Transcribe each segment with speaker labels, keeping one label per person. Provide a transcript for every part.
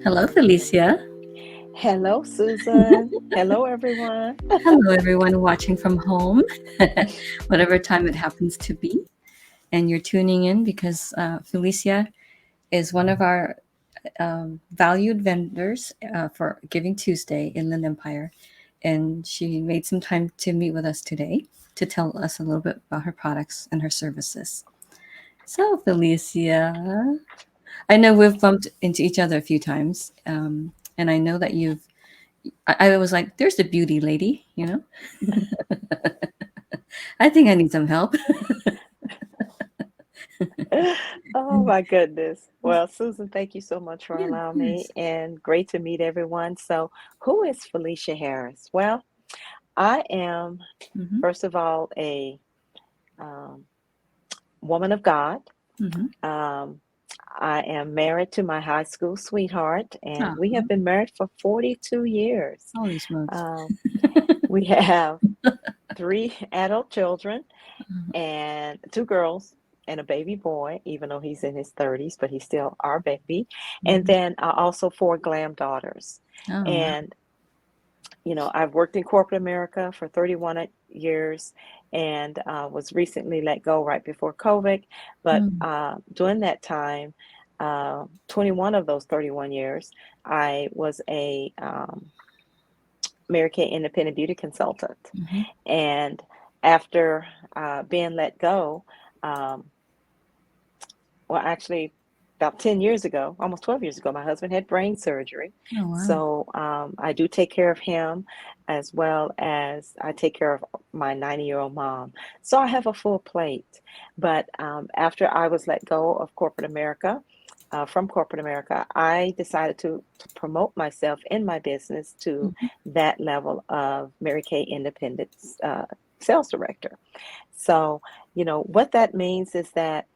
Speaker 1: Hello, Felicia.
Speaker 2: Hello, Susan. Hello, everyone.
Speaker 1: Hello, everyone watching from home, whatever time it happens to be. And you're tuning in because Felicia is one of our valued vendors for Giving Tuesday in Inland Empire. And she made some time to meet with us today to tell us a little bit about her products and her services. So, Felicia, I know we've bumped into each other a few times. And I know that I was like, there's the beauty lady, you know? I think I need some help.
Speaker 2: Oh, my goodness. Well, Susan, thank you so much for
Speaker 1: Yeah,
Speaker 2: allowing me
Speaker 1: yes.
Speaker 2: and great to meet everyone. So, who is Felicia Harris? Well, I am,
Speaker 1: Mm-hmm.
Speaker 2: first of all, a um, woman of God.
Speaker 1: Mm-hmm.
Speaker 2: Um, I am married to my high school sweetheart, and we
Speaker 1: Uh-huh.
Speaker 2: have been married for 42 years.
Speaker 1: Holy smokes.
Speaker 2: Um, we have three adult children and two girls and a baby boy, even though he's in his 30s, but he's still our baby. And
Speaker 1: Mm-hmm.
Speaker 2: then also four glam daughters.
Speaker 1: Oh, wow.
Speaker 2: And, I've worked in corporate America for 31 years and was recently let go right before COVID. But
Speaker 1: Mm.
Speaker 2: during that time, 21 of those 31 years, I was a Mary Kay independent beauty consultant.
Speaker 1: Mm-hmm.
Speaker 2: And after being let go, um, well, actually, about 10 years ago, almost 12 years ago, my husband had brain surgery.
Speaker 1: Oh, wow.
Speaker 2: So I do take care of him as well as I take care of my 90-year-old mom. So I have a full plate. But after I was let go of corporate America, from corporate America, I decided to promote myself in my business to
Speaker 1: Mm-hmm.
Speaker 2: that level of Mary Kay Independence sales director. So, what that means is that,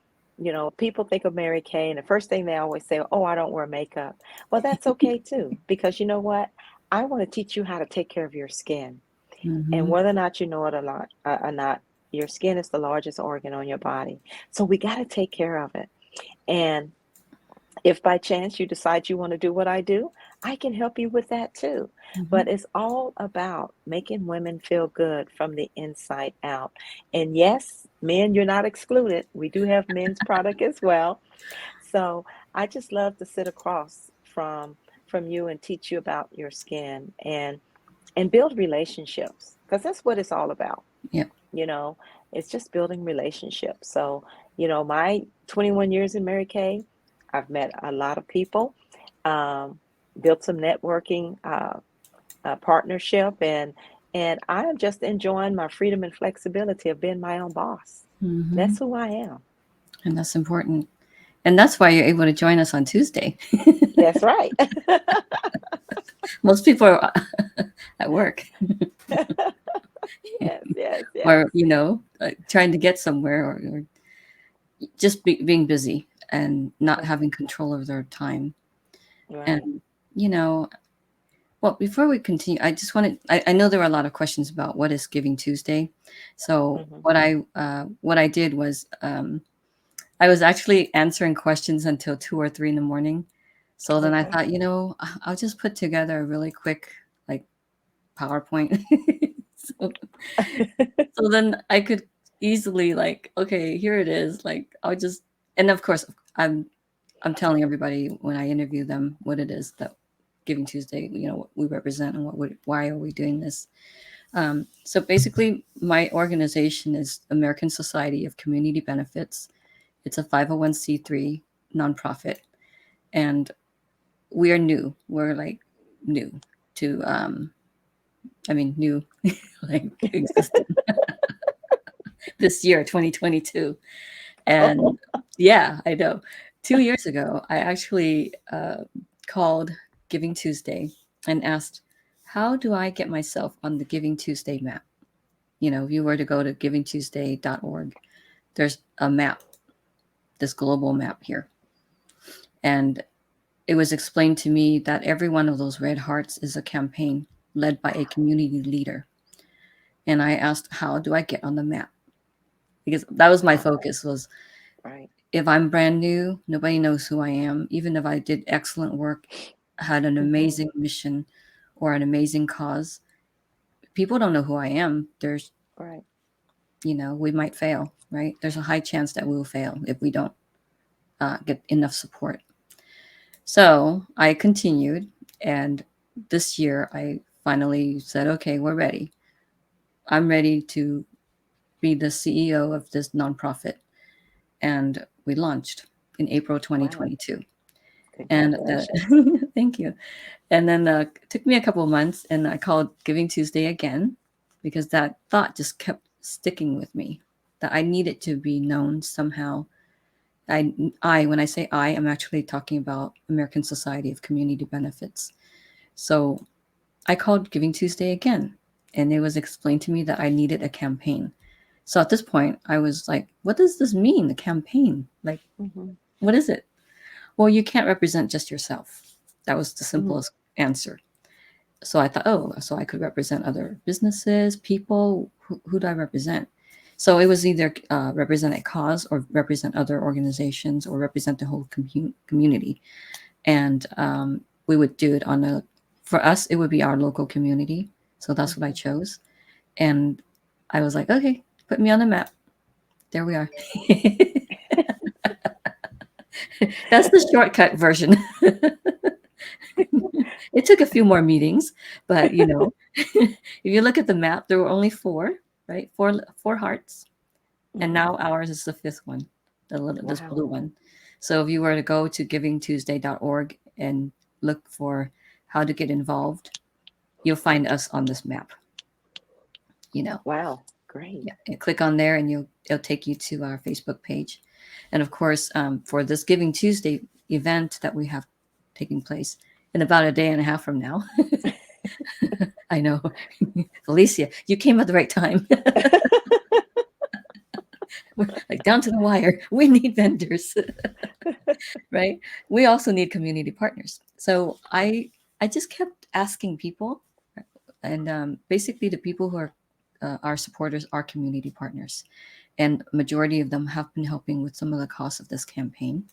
Speaker 2: people think of Mary Kay, and the first thing they always say, oh, I don't wear makeup. Well, that's okay too, because you know what? I want to teach you how to take care of your skin. And
Speaker 1: Mm-hmm.
Speaker 2: whether or not you know it or not, your skin is the largest organ on your body. So we got to take care of it. And if by chance you decide you want to do what I do, I can help you with that too.
Speaker 1: Mm-hmm.
Speaker 2: But it's all about making women feel good from the inside out. And yes, men, you're not excluded. We do have men's product as well. So I just love to sit across from you and teach you about your skin and build relationships because that's what it's all about.
Speaker 1: Yep.
Speaker 2: You know, it's just building relationships. So, my 21 years in Mary Kay, I've met a lot of people, um, built some networking partnership, and I am just enjoying my freedom and flexibility of being my own boss.
Speaker 1: Mm-hmm.
Speaker 2: That's who I am.
Speaker 1: And that's important. And that's why you're able to join us on Tuesday.
Speaker 2: That's right.
Speaker 1: Most people are at work
Speaker 2: Yes, yes,
Speaker 1: or,
Speaker 2: yes.
Speaker 1: trying to get somewhere or just being busy and not having
Speaker 2: Right,
Speaker 1: control of their time.
Speaker 2: right.
Speaker 1: And, you know, well, before we continue, I just wanted, I know there were a lot of questions about what is Giving Tuesday. So
Speaker 2: Hmm.
Speaker 1: what I did was I was actually answering questions until 2 or 3 in the morning. So then I
Speaker 2: Okay.
Speaker 1: thought, I'll just put together a really quick like PowerPoint. so, so then I could easily like, okay, here it is. Like I'll just, and of course I'm telling everybody when I interview them what it is that Giving Tuesday, what we represent and why are we doing this. So basically, my organization is American Society of Community Benefits. It's a 501c3 nonprofit, and we are new. We're like new to, I mean, new, like existed this year, 2022.
Speaker 2: Oh,
Speaker 1: And yeah, I know. 2 years ago, I actually called Giving Tuesday and asked, how do I get myself on the Giving Tuesday map? If you were to go to givingtuesday.org, there's a map, this global map here. And it was explained to me that every one of those red hearts is a campaign led by a community leader. And I asked, how do I get on the map? Because that was my focus was
Speaker 2: right.
Speaker 1: if I'm brand new, nobody knows who I am. Even if I did excellent work had an
Speaker 2: Mhm.
Speaker 1: amazing mission or an amazing cause, people don't know who I am. There's,
Speaker 2: Right.
Speaker 1: we might fail, right? There's a high chance that we will fail if we don't get enough support. So I continued, and this year I finally said, okay, we're ready. I'm ready to be the CEO of this nonprofit. And we launched in April
Speaker 2: Wow.
Speaker 1: 2022. And
Speaker 2: Congratulations.
Speaker 1: thank you. And then it took me a couple of months, and I called Giving Tuesday again because that thought just kept sticking with me, that I needed to be known somehow. When I say I'm actually talking about American Society of Community Benefits. So I called Giving Tuesday again, and it was explained to me that I needed a campaign. So at this point, I was like, what does this mean, the campaign? Like,
Speaker 2: Mhm.
Speaker 1: what is it? Well, you can't represent just yourself. That was the
Speaker 2: Mhm.
Speaker 1: simplest answer. So I thought, oh, so I could represent other businesses, people. Who do I represent? So it was either represent a cause or represent other organizations or represent the whole community. And we would do it for us, it would be our local community. So that's what I
Speaker 2: Mhm.
Speaker 1: chose. And I was like, okay, put me on the map. There we are. That's the shortcut version. It took a few more meetings, but if you look at the map, there were only four, right? Four hearts, and
Speaker 2: Mhm.
Speaker 1: now ours is the fifth one, this
Speaker 2: Wow.
Speaker 1: blue one. So if you were to go to givingtuesday.org and look for how to get involved, you'll find us on this map. You know,
Speaker 2: Wow. Great.
Speaker 1: yeah, and click on there, and it'll take you to our Facebook page. And of course, for this Giving Tuesday event that we have taking place in about a day and a half from now. I know. Felicia, you came at the right time. Like down to the wire. We need vendors, right? We also need community partners. So I just kept asking people, and basically the people who are our supporters are community partners, and majority of them have been helping with some of the costs of this campaign.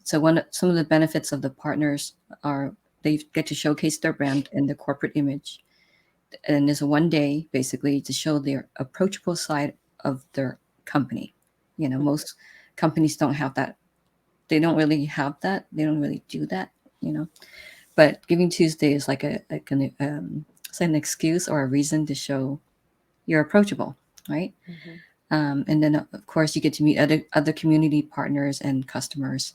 Speaker 1: So some of the benefits of the partners are they get to showcase their brand and their corporate image, and it's a one day basically to show their approachable side of their company.
Speaker 2: Mhm.
Speaker 1: Most companies don't have that. They don't really have that. They don't really do that. You know, but Giving Tuesday is it's an excuse or a reason to show you're approachable, right?
Speaker 2: Mhm.
Speaker 1: And then of course you get to meet other community partners and customers,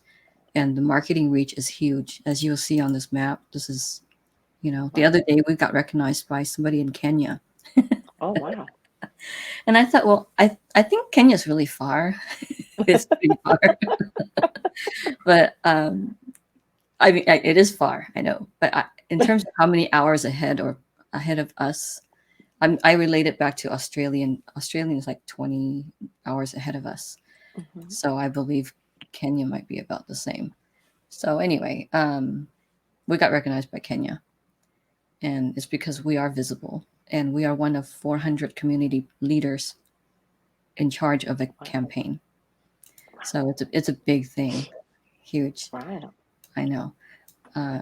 Speaker 1: and the marketing reach is huge, as you'll see on this map. This is the
Speaker 2: Wow.
Speaker 1: other day we got recognized by somebody in Kenya.
Speaker 2: Oh, wow.
Speaker 1: And I thought, well, I think Kenya's really far. It's pretty far, but I mean, it is far, I know. But in terms of how many hours ahead of us, I relate it back to Australian. Australian is like 20 hours ahead of us.
Speaker 2: Mhm.
Speaker 1: So I believe Kenya might be about the same. So anyway, we got recognized by Kenya, and it's because we are visible, and we are one of 400 community leaders in charge of a
Speaker 2: Wow.
Speaker 1: campaign. So it's a big thing, huge.
Speaker 2: Wow.
Speaker 1: I know. Uh,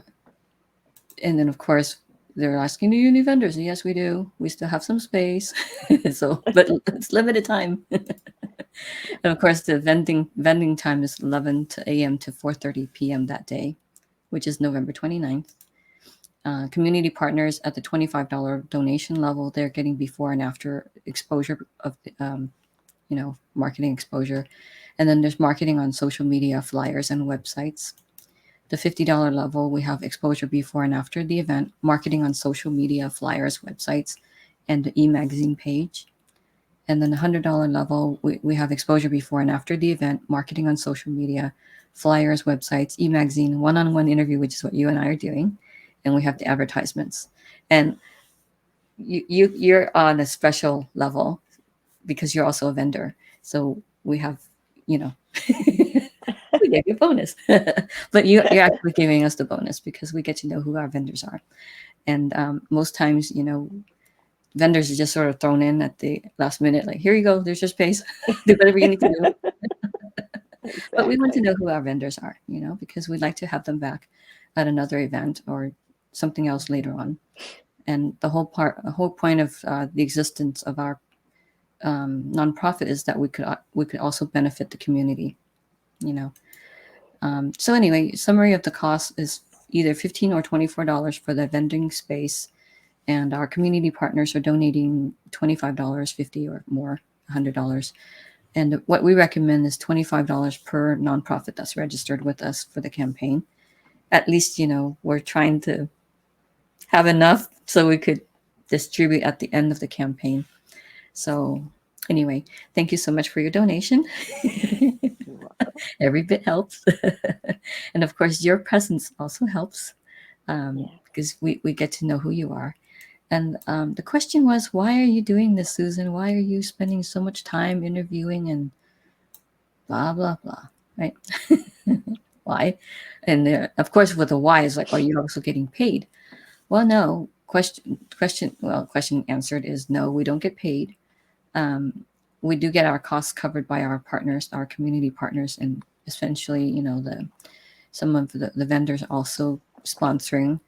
Speaker 1: and then of course they're asking, do you need vendors? And yes, we do. We still have some space, but it's limited time. And of course, the vending time is 11 a.m. to 4:30 p.m. that day, which is November 29th. Community partners at the $25 donation level, they're getting before and after exposure of marketing exposure. And then there's marketing on social media, flyers, and websites. The $50 level, we have exposure before and after the event, marketing on social media, flyers, websites, and the e-magazine page. And then the $100 level, we have exposure before and after the event, marketing on social media, flyers, websites, e-magazine, one-on-one interview, which is what you and I are doing, and we have the advertisements. And you're on a special level because you're also a vendor. So we have, you know, we gave you a bonus, but you're actually giving us the bonus because we get to know who our vendors are. And most times, vendors are just sort of thrown in at the last minute, like, here you go, there's your space, do whatever you need to do. But we want to
Speaker 2: Exactly.
Speaker 1: know who our vendors are, because we'd like to have them back. at another event or something else later on. And the whole point of the existence of our nonprofit is that we could also benefit the community, you know. So anyway, summary of the cost is either $15 or $24 for the vending space, and our community partners are donating $25, 50 or more, $100. And what we recommend is $25 per nonprofit that's registered with us for the campaign. At least, you know, we're trying to have enough so we could distribute at the end of the campaign. So anyway, thank you so much for your donation.
Speaker 2: You're welcome.
Speaker 1: Every bit helps. And of course, your presence also helps
Speaker 2: Yeah.
Speaker 1: because we get to know who you are. And the question was, why are you doing this, Susan? Why are you spending so much time interviewing and blah, blah, blah, right? Why? And of course, with the why is like, are you also getting paid? Well, no. Question answered is no, we don't get paid. We do get our costs covered by our partners, our community partners, and essentially, you know, some of the vendors also sponsoring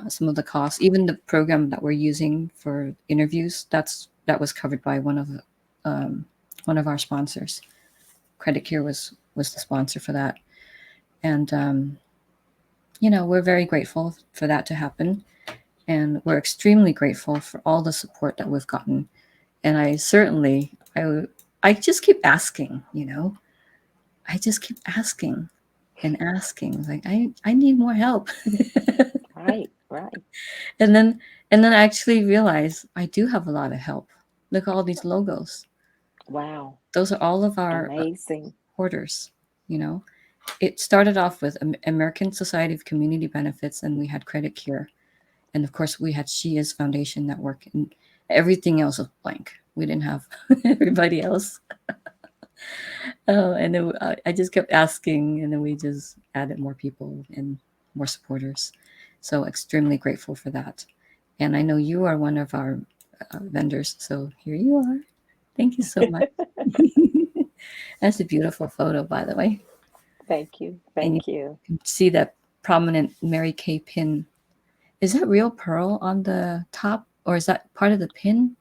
Speaker 1: some of the costs. Even the program that we're using for interviews, that was covered by one of our sponsors. Credit Care was the sponsor for that, and you know, we're very grateful for that to happen, and we're extremely grateful for all the support that we've gotten. And I just keep asking, you know, I just keep asking and asking, like I need more help.
Speaker 2: Right. Right.
Speaker 1: And then I actually realize I do have a lot of help. Look at all these logos.
Speaker 2: Wow.
Speaker 1: Those are all of our
Speaker 2: Amazing.
Speaker 1: hoarders, you know. It started off with American Society of Community Benefits, and we had Credit Care. And of course, we had Shia's Foundation Network, and everything else was blank. We didn't have everybody else. Oh, and then I just kept asking, and then we just added more people and more supporters. So extremely grateful for that. And I know you are one of our vendors, so here you are. Thank you so much. That's a beautiful photo, by the way.
Speaker 2: Thank you.
Speaker 1: And you
Speaker 2: Thank you.
Speaker 1: can see that prominent Mary Kay pin. Is that real pearl on the top, or is that part of the pin?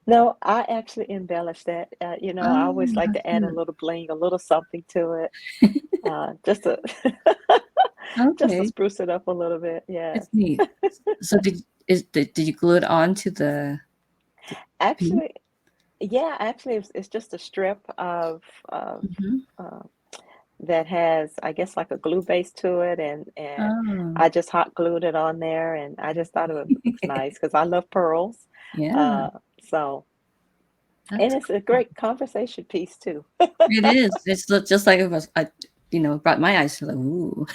Speaker 2: No, I actually embellish that. I
Speaker 1: Oh,
Speaker 2: always like
Speaker 1: how
Speaker 2: to add a
Speaker 1: cute.
Speaker 2: little bling, a little something to it, just to just to
Speaker 1: Okay,
Speaker 2: spruce it up a little bit. Yes.
Speaker 1: it's neat. So did you glue it on to the pin?
Speaker 2: Actually, yeah, actually, it's just a strip of
Speaker 1: Hmm.
Speaker 2: uh, that has, I guess, like a glue base to it, and
Speaker 1: Oh,
Speaker 2: I just hot glued it on there, and I just thought it was nice because I love pearls.
Speaker 1: yeah,
Speaker 2: Uh, so, and
Speaker 1: that's
Speaker 2: it's a
Speaker 1: cool.
Speaker 2: great conversation piece too.
Speaker 1: It is. It's just like it was. You know, brought my eyes to the ooh.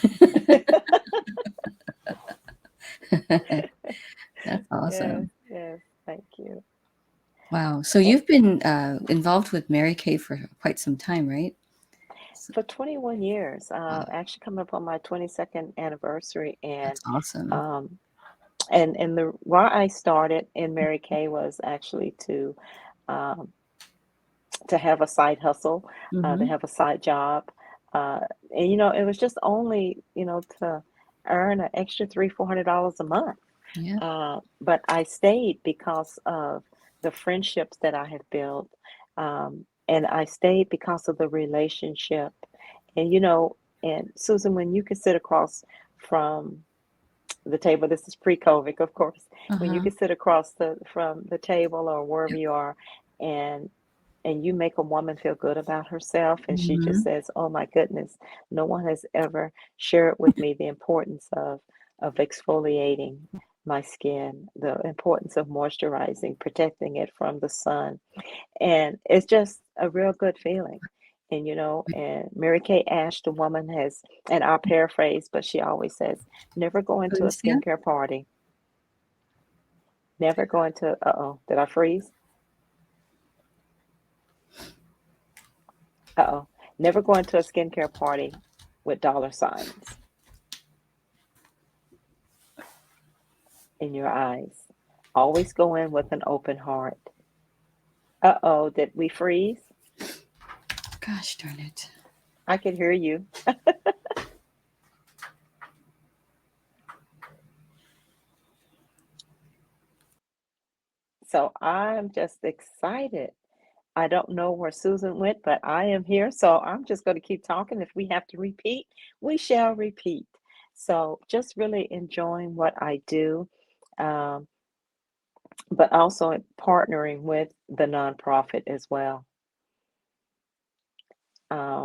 Speaker 1: That's
Speaker 2: Yes,
Speaker 1: awesome.
Speaker 2: yes, thank you.
Speaker 1: Wow. So
Speaker 2: Eh,
Speaker 1: you've been involved with Mary Kay for quite some time, right? So,
Speaker 2: For 21 years,
Speaker 1: wow,
Speaker 2: actually coming up on my 22nd anniversary,
Speaker 1: that's awesome.
Speaker 2: um, and the why I started in Mary Kay was actually um, to have a side hustle, to
Speaker 1: Mm-hmm.
Speaker 2: have a side job, uh, and it was just only to earn an extra $300-400 a month.
Speaker 1: Yeah.
Speaker 2: But I stayed because of the friendships that I have built, and I stayed because of the relationship. And and Susan, when you can sit across from the table, this is pre-COVID, of course, when you
Speaker 1: Uh-huh.
Speaker 2: can sit across from the table or wherever
Speaker 1: Yep.
Speaker 2: you are, and you make a woman feel good about herself, and she just
Speaker 1: Mm-hmm.
Speaker 2: says, "Oh my goodness, no one has ever shared with me the importance of exfoliating my skin, the importance of moisturizing, protecting it from the sun." And it's just a real good feeling. And Mary Kay Ash, the woman has, and I'll paraphrase, but she always says, never go into a
Speaker 1: Felicia?
Speaker 2: skincare party. Never go into, uh-oh, did I freeze? Uh-oh. Never go into a skincare party with dollar signs in your eyes. Always go in with an open heart. Uh-oh, did we freeze?
Speaker 1: Gosh darn it.
Speaker 2: I can hear you. So I'm just excited. I don't know where Susan went, but I am here. So I'm just going to keep talking. If we have to repeat, we shall repeat. So just really enjoying what I do, um, but also partnering with the nonprofit as well,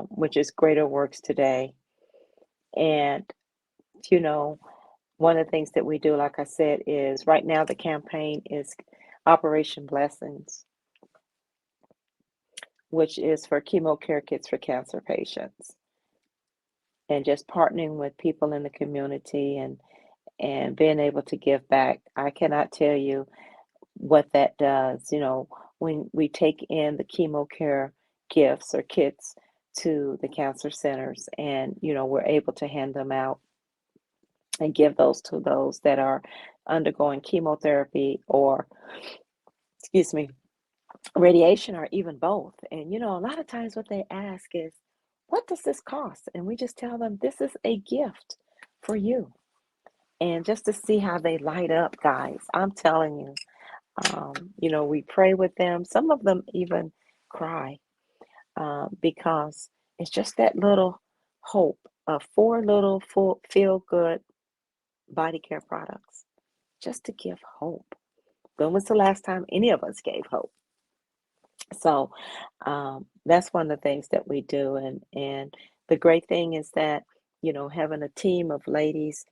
Speaker 2: which is Greater Works Today. And, you know, one of the things that we do, like I said, is right now the campaign is Operation Blessings, which is for chemo care kits for cancer patients, and just partnering with people in the community and being able to give back. I cannot tell you what that does. When we take in the chemo care gifts or kits to the cancer centers, and we're able to hand them out and give those to those that are undergoing chemotherapy, or excuse me, radiation, or even both. And a lot of times what they ask is, what does this cost? And we just tell them, this is a gift for you. And just to see how they light up, guys, I'm telling you, we pray with them. Some of them even cry, because it's just that little hope of four little full feel good body care products, just to give hope. When was the last time any of us gave hope? So that's one of the things that we do. And the great thing is that, having a team of ladies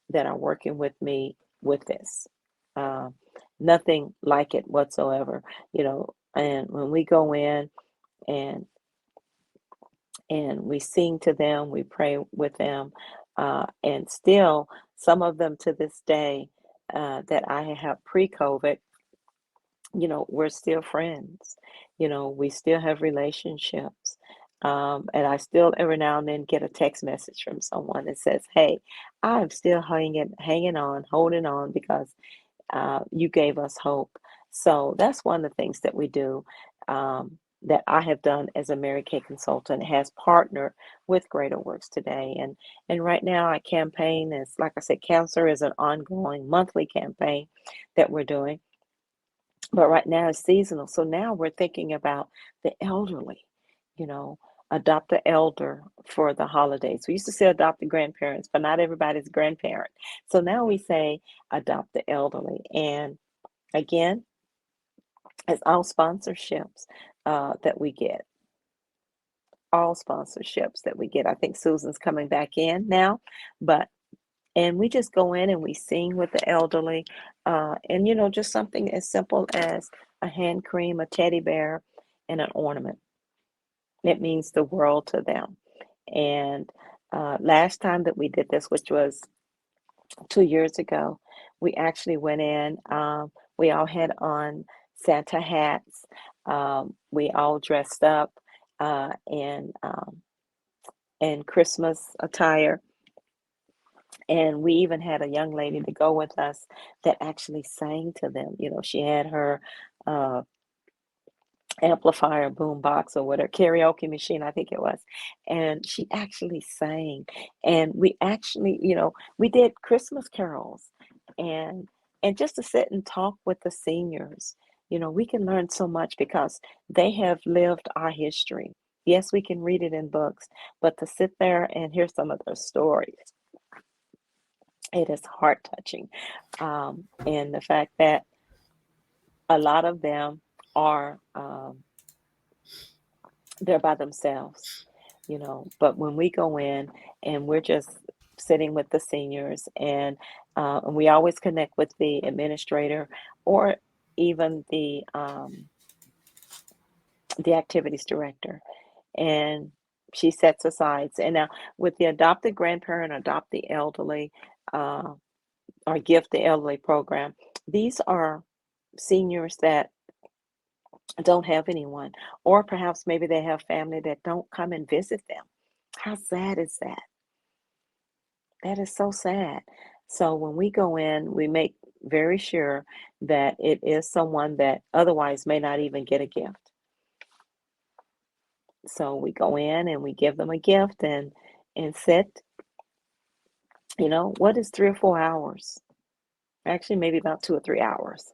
Speaker 2: that are working with me with this. Um, Nothing like it whatsoever, and when we go in and we sing to them, we pray with them, and still some of them to this day, that I have pre-COVID, we're still friends. We still have relationships. And I still every now and then get a text message from someone that says, "Hey, I'm still hanging on, holding on, because you gave us hope." So that's one of the things that we do, that I have done as a Mary Kay consultant, has partnered with Greater Works Today. And right now our campaign is, like I said, cancer is an ongoing monthly campaign that we're doing. But right now it's seasonal. So now we're thinking about the elderly, you know, adopt an elder for the holidays. We used to say adopt the grandparents, but not everybody's a grandparent. So now we say adopt the elderly. And again, it's all sponsorships that we get. All sponsorships that we get. I think Susan's coming back in now, but and we just go in and we sing with the elderly, and just something as simple as a hand cream, a teddy bear, and an ornament. It means the world to them. And last time that we did this, which was 2 years ago, we actually went in. We all had on Santa hats. We all dressed up in Christmas attire. And we even had a young lady to go with us that actually sang to them. She had her uh, amplifier, boom box, or whatever, karaoke machine, I think it was. And she actually sang. And we actually, we did Christmas carols, and just to sit and talk with the seniors. We can learn so much because they have lived our history. Yes, we can read it in books, but to sit there and hear some of their stories, it is heart touching. And the fact that a lot of them are, they're by themselves, but when we go in and we're just sitting with the seniors, and we always connect with the administrator, or even the activities director, and she sets aside. And now with the adopted grandparent, adopt the elderly, uh, or gift the elderly program, these are seniors that don't have anyone, or perhaps maybe they have family that don't come and visit them. How sad is that? That is so sad. So when we go in, we make very sure that it is someone that otherwise may not even get a gift. So we go in and we give them a gift, and sit, what is 3 or 4 hours? Actually, maybe about 2 or 3 hours.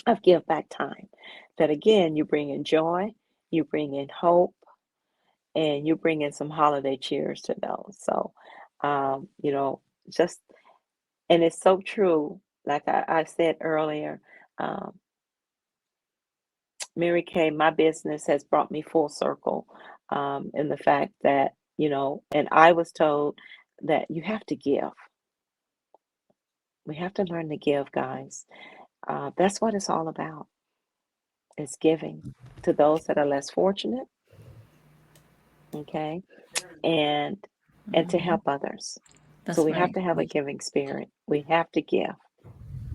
Speaker 2: of give back time. That again, you bring in joy, you bring in hope, and you bring in some holiday cheers to those. So, you know, just, and it's so true. Like I said earlier, um, Mary Kay, my business has brought me full circle in the fact that, you know, and I was told that you have to give. We have to learn to give, guys. That's what it's all about. It's giving to those that are less fortunate, okay, and to
Speaker 1: Mhm.
Speaker 2: help others. So
Speaker 1: That's
Speaker 2: we have
Speaker 1: right.
Speaker 2: to have a
Speaker 1: Right.
Speaker 2: giving spirit. We have to give.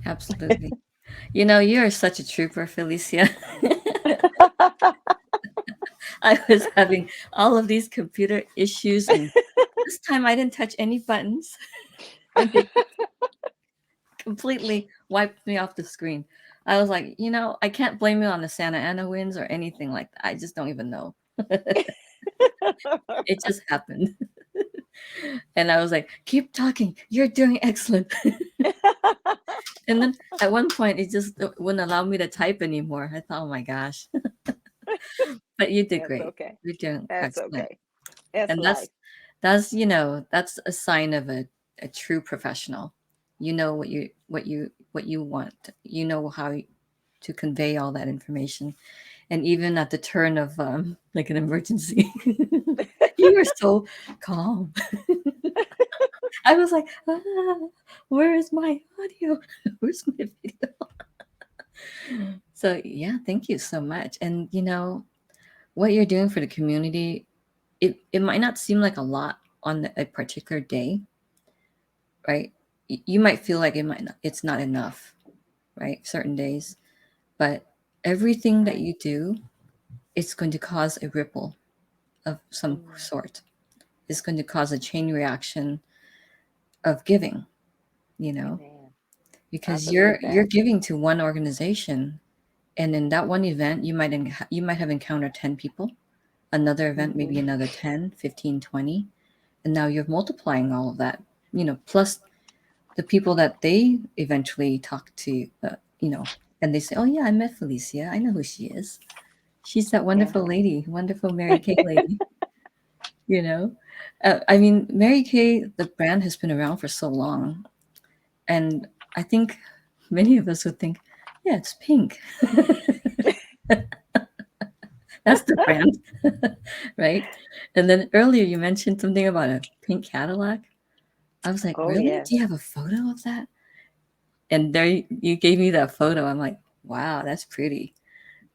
Speaker 1: Absolutely. You know, you are such a trooper, Felicia. I was having all of these computer issues, and this time I didn't touch any buttons, and they completely wiped me off the screen. I was like, you know, I can't blame you on the Santa Ana winds or anything like that. I just don't even know. It just happened. And I was like, keep talking. You're doing excellent. And then at one point, it just wouldn't allow me to type anymore. I thought, oh my gosh. But you did
Speaker 2: That's
Speaker 1: great.
Speaker 2: okay.
Speaker 1: You're doing
Speaker 2: That's
Speaker 1: excellent.
Speaker 2: okay. That's
Speaker 1: And
Speaker 2: life.
Speaker 1: that's you know, that's a sign of a true professional. You know what you want. You know how to convey all that information. And even at the turn of like an emergency, you were so calm. I was like, where is my audio? Where's my video? So yeah, thank you so much. And you know what you're doing for the community, it might not seem like a lot on a particular day, right? You might feel like it's not enough, right? Certain days, but everything that
Speaker 2: Right.
Speaker 1: you do, it's going to cause a ripple of some
Speaker 2: Mm,
Speaker 1: sort. It's going to cause a chain reaction of giving, you know,
Speaker 2: amen. I
Speaker 1: because
Speaker 2: believe
Speaker 1: you're
Speaker 2: that.
Speaker 1: giving to one organization, and in that one event, you might have encountered 10 people, another event maybe
Speaker 2: Hmm.
Speaker 1: another 10, 15, 20, and now you're multiplying all of that, you know, plus the people that they eventually talk to, you know, and they say, oh yeah, I met Felicia, I know who she is, she's that
Speaker 2: Yeah.
Speaker 1: wonderful lady, wonderful Mary Kay lady, you know. I mean, Mary Kay, the brand has been around for so long, and I think many of us would think, yeah, it's pink. That's the brand, right? And then earlier you mentioned something about a pink Cadillac. I was like,
Speaker 2: Oh,
Speaker 1: really? Do you
Speaker 2: yes.
Speaker 1: have a photo of that? And there you gave me that photo. I'm like, wow, that's pretty.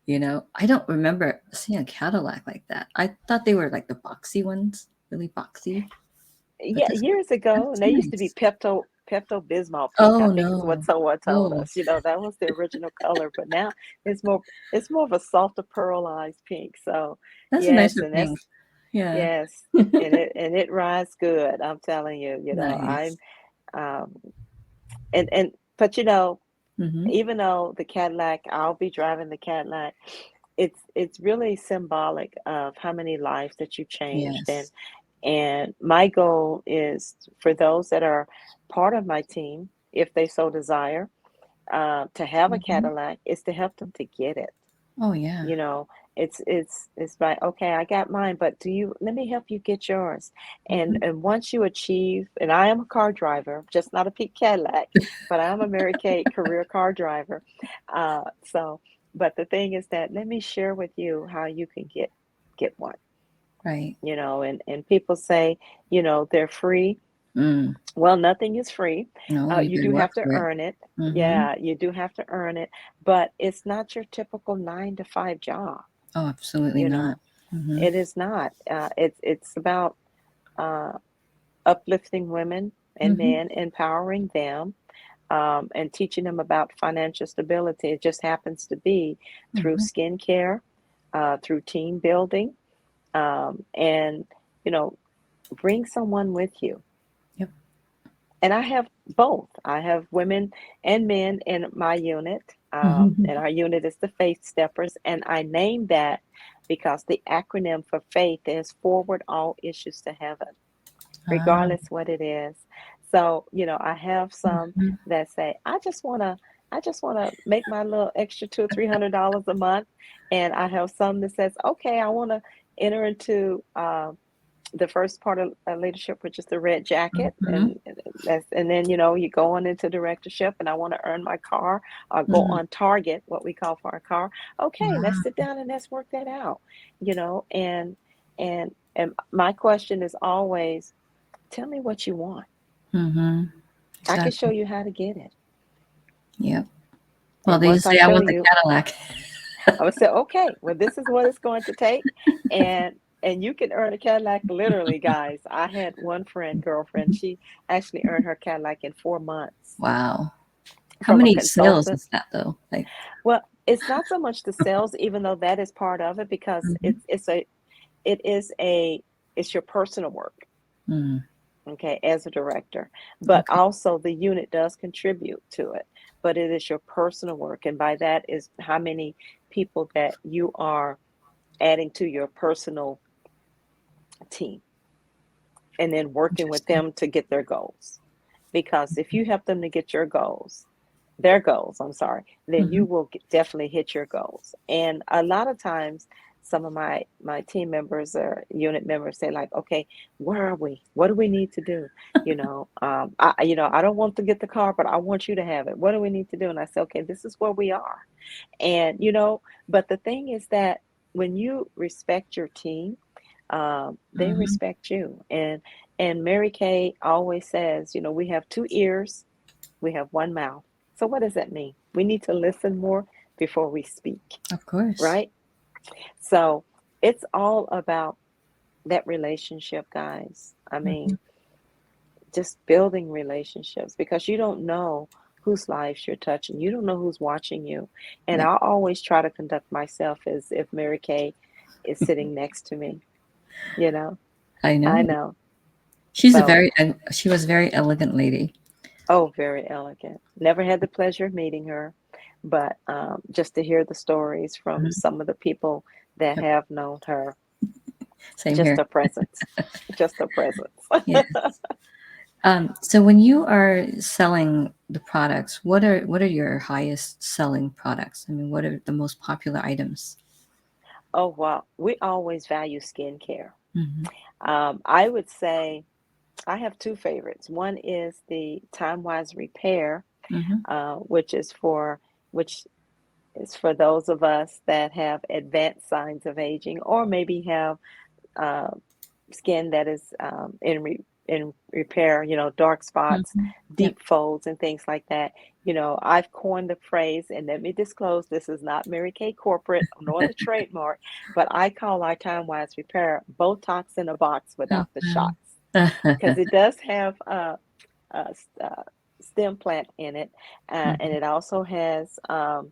Speaker 1: You know, I don't remember seeing a Cadillac like that. I thought they were like the boxy ones, really boxy. But
Speaker 2: Yeah, years ago, and
Speaker 1: that's
Speaker 2: they used to be
Speaker 1: nice.
Speaker 2: Pepto Bismol pink, I
Speaker 1: Oh
Speaker 2: think is what
Speaker 1: no.
Speaker 2: someone told
Speaker 1: Oh,
Speaker 2: us. You know, that was the original color, but now it's more it's more of a softer pearlized pink. So,
Speaker 1: that's a
Speaker 2: yes,
Speaker 1: nicer
Speaker 2: and
Speaker 1: pink.
Speaker 2: that's
Speaker 1: Yeah.
Speaker 2: yes, and it rides good. I'm telling you, you know, I'm
Speaker 1: Nice.
Speaker 2: um and but you know,
Speaker 1: Mm-hmm.
Speaker 2: even though the Cadillac, I'll be driving the Cadillac, it's really symbolic of how many lives that you changed.
Speaker 1: Yes.
Speaker 2: And my goal is for those that are part of my team, if they so desire, to have a
Speaker 1: Mm-hmm.
Speaker 2: Cadillac, is to help them to get it.
Speaker 1: Oh yeah.
Speaker 2: You know, it's like, okay, I got mine, but do you let me help you get yours.
Speaker 1: Mm-hmm.
Speaker 2: And once you achieve, and I am a car driver, just not a pink Cadillac, but I am a Mary Kay career car driver. So, but the thing is that let me share with you how you can get one,
Speaker 1: Right.
Speaker 2: you know, and people say, you know, they're free.
Speaker 1: Mm.
Speaker 2: Well, nothing is free.
Speaker 1: No, you
Speaker 2: You
Speaker 1: better
Speaker 2: do
Speaker 1: work
Speaker 2: have to
Speaker 1: for it.
Speaker 2: earn it.
Speaker 1: Mm-hmm.
Speaker 2: Yeah, you do have to earn it, but it's not your typical 9 to 5 job.
Speaker 1: Oh, absolutely
Speaker 2: You
Speaker 1: not.
Speaker 2: know,
Speaker 1: Mm-hmm.
Speaker 2: it is not. It's about uh, uplifting women and
Speaker 1: Mm-hmm.
Speaker 2: men, empowering them, and teaching them about financial stability. It just happens to be through
Speaker 1: Mm-hmm.
Speaker 2: skincare, through team building, and you know, bring someone with you.
Speaker 1: Yep.
Speaker 2: And I have both. I have women and men in my unit, and our unit is the Faith Steppers, and I named that because the acronym for faith is Forward All Issues to Heaven,
Speaker 1: Ah,
Speaker 2: regardless what it is. So, you know, I have some
Speaker 1: mhm.
Speaker 2: that say, I just want to I just want to make my little extra $200 or $300 a month. And I have some that says, okay, I want to enter into the first part of leadership, which is the red jacket,
Speaker 1: Mm-hmm.
Speaker 2: and then you go on into directorship, and I want to earn my car or go
Speaker 1: Mm-hmm.
Speaker 2: on target, what we call for our car. Okay, let's
Speaker 1: Wow.
Speaker 2: sit down and let's work that out, and my question is always, tell me what you want.
Speaker 1: Mm-hmm.
Speaker 2: I can show
Speaker 1: Exactly.
Speaker 2: you how to get it,
Speaker 1: Yep. Well,
Speaker 2: and
Speaker 1: they
Speaker 2: once
Speaker 1: just
Speaker 2: I
Speaker 1: say, I
Speaker 2: show
Speaker 1: want the
Speaker 2: you,
Speaker 1: Cadillac.
Speaker 2: I would say, okay, well, this is what it's going to take, and you can earn a Cadillac literally, guys. I had one girlfriend, she actually earned her Cadillac in 4 months
Speaker 1: Wow. How
Speaker 2: from a
Speaker 1: many sales
Speaker 2: consultant.
Speaker 1: is that though? Like,
Speaker 2: Well, it's not so much the sales, even though that is part of it, because
Speaker 1: mm-hmm.
Speaker 2: it is a it's your personal work,
Speaker 1: Mm,
Speaker 2: okay, as a director, but
Speaker 1: okay.
Speaker 2: also the unit does contribute to it, but it is your personal work, and by that is how many people that you are adding to your personal team, and then working with
Speaker 1: Interesting.
Speaker 2: them to get their goals. Because if you help them to get their goals, I'm sorry, then
Speaker 1: Mm-hmm.
Speaker 2: you will definitely hit your goals. And a lot of times, some of my team members or unit members say like, okay, where are we? What do we need to do? I don't want to get the car, but I want you to have it. What do we need to do? And I say, okay, this is where we are. And but the thing is that when you respect your team, they
Speaker 1: Mm-hmm.
Speaker 2: respect you. And Mary Kay always says, we have two ears, we have one mouth. So what does that mean? We need to listen more before we speak,
Speaker 1: Of course.
Speaker 2: right? So it's all about that relationship, guys. I
Speaker 1: Mm-hmm.
Speaker 2: mean, just building relationships, because you don't know whose lives you're touching. You don't know who's watching you. And
Speaker 1: Yep.
Speaker 2: I always try to conduct myself as if Mary Kay is sitting next to me, you know.
Speaker 1: I
Speaker 2: I
Speaker 1: know.
Speaker 2: know.
Speaker 1: She's a
Speaker 2: So,
Speaker 1: very, and she was a very elegant lady.
Speaker 2: oh, very elegant. Never had the pleasure of meeting her, but just to hear the stories from
Speaker 1: Mhm.
Speaker 2: some of the people that
Speaker 1: Yep.
Speaker 2: have known her,
Speaker 1: Same
Speaker 2: just
Speaker 1: here.
Speaker 2: a presence, just a presence.
Speaker 1: Yeah. So when you are selling the products, what are your highest selling products? I mean, what are the most popular items?
Speaker 2: Oh, wow. We always value skincare.
Speaker 1: Mm-hmm.
Speaker 2: I would say I have two favorites. One is the Time Wise Repair,
Speaker 1: Mm-hmm.
Speaker 2: which is for those of us that have advanced signs of aging, or maybe have uh, skin that is in repair, dark spots,
Speaker 1: Mm-hmm. Yep.
Speaker 2: deep folds, and things like that. I've coined the phrase, and let me disclose, this is not Mary Kay corporate nor the trademark, but I call our Time Wise Repair Botox in a box
Speaker 1: Oh,
Speaker 2: without the
Speaker 1: wow.
Speaker 2: shots, because it does have a stem plant in it, and
Speaker 1: Mhm.
Speaker 2: it also has a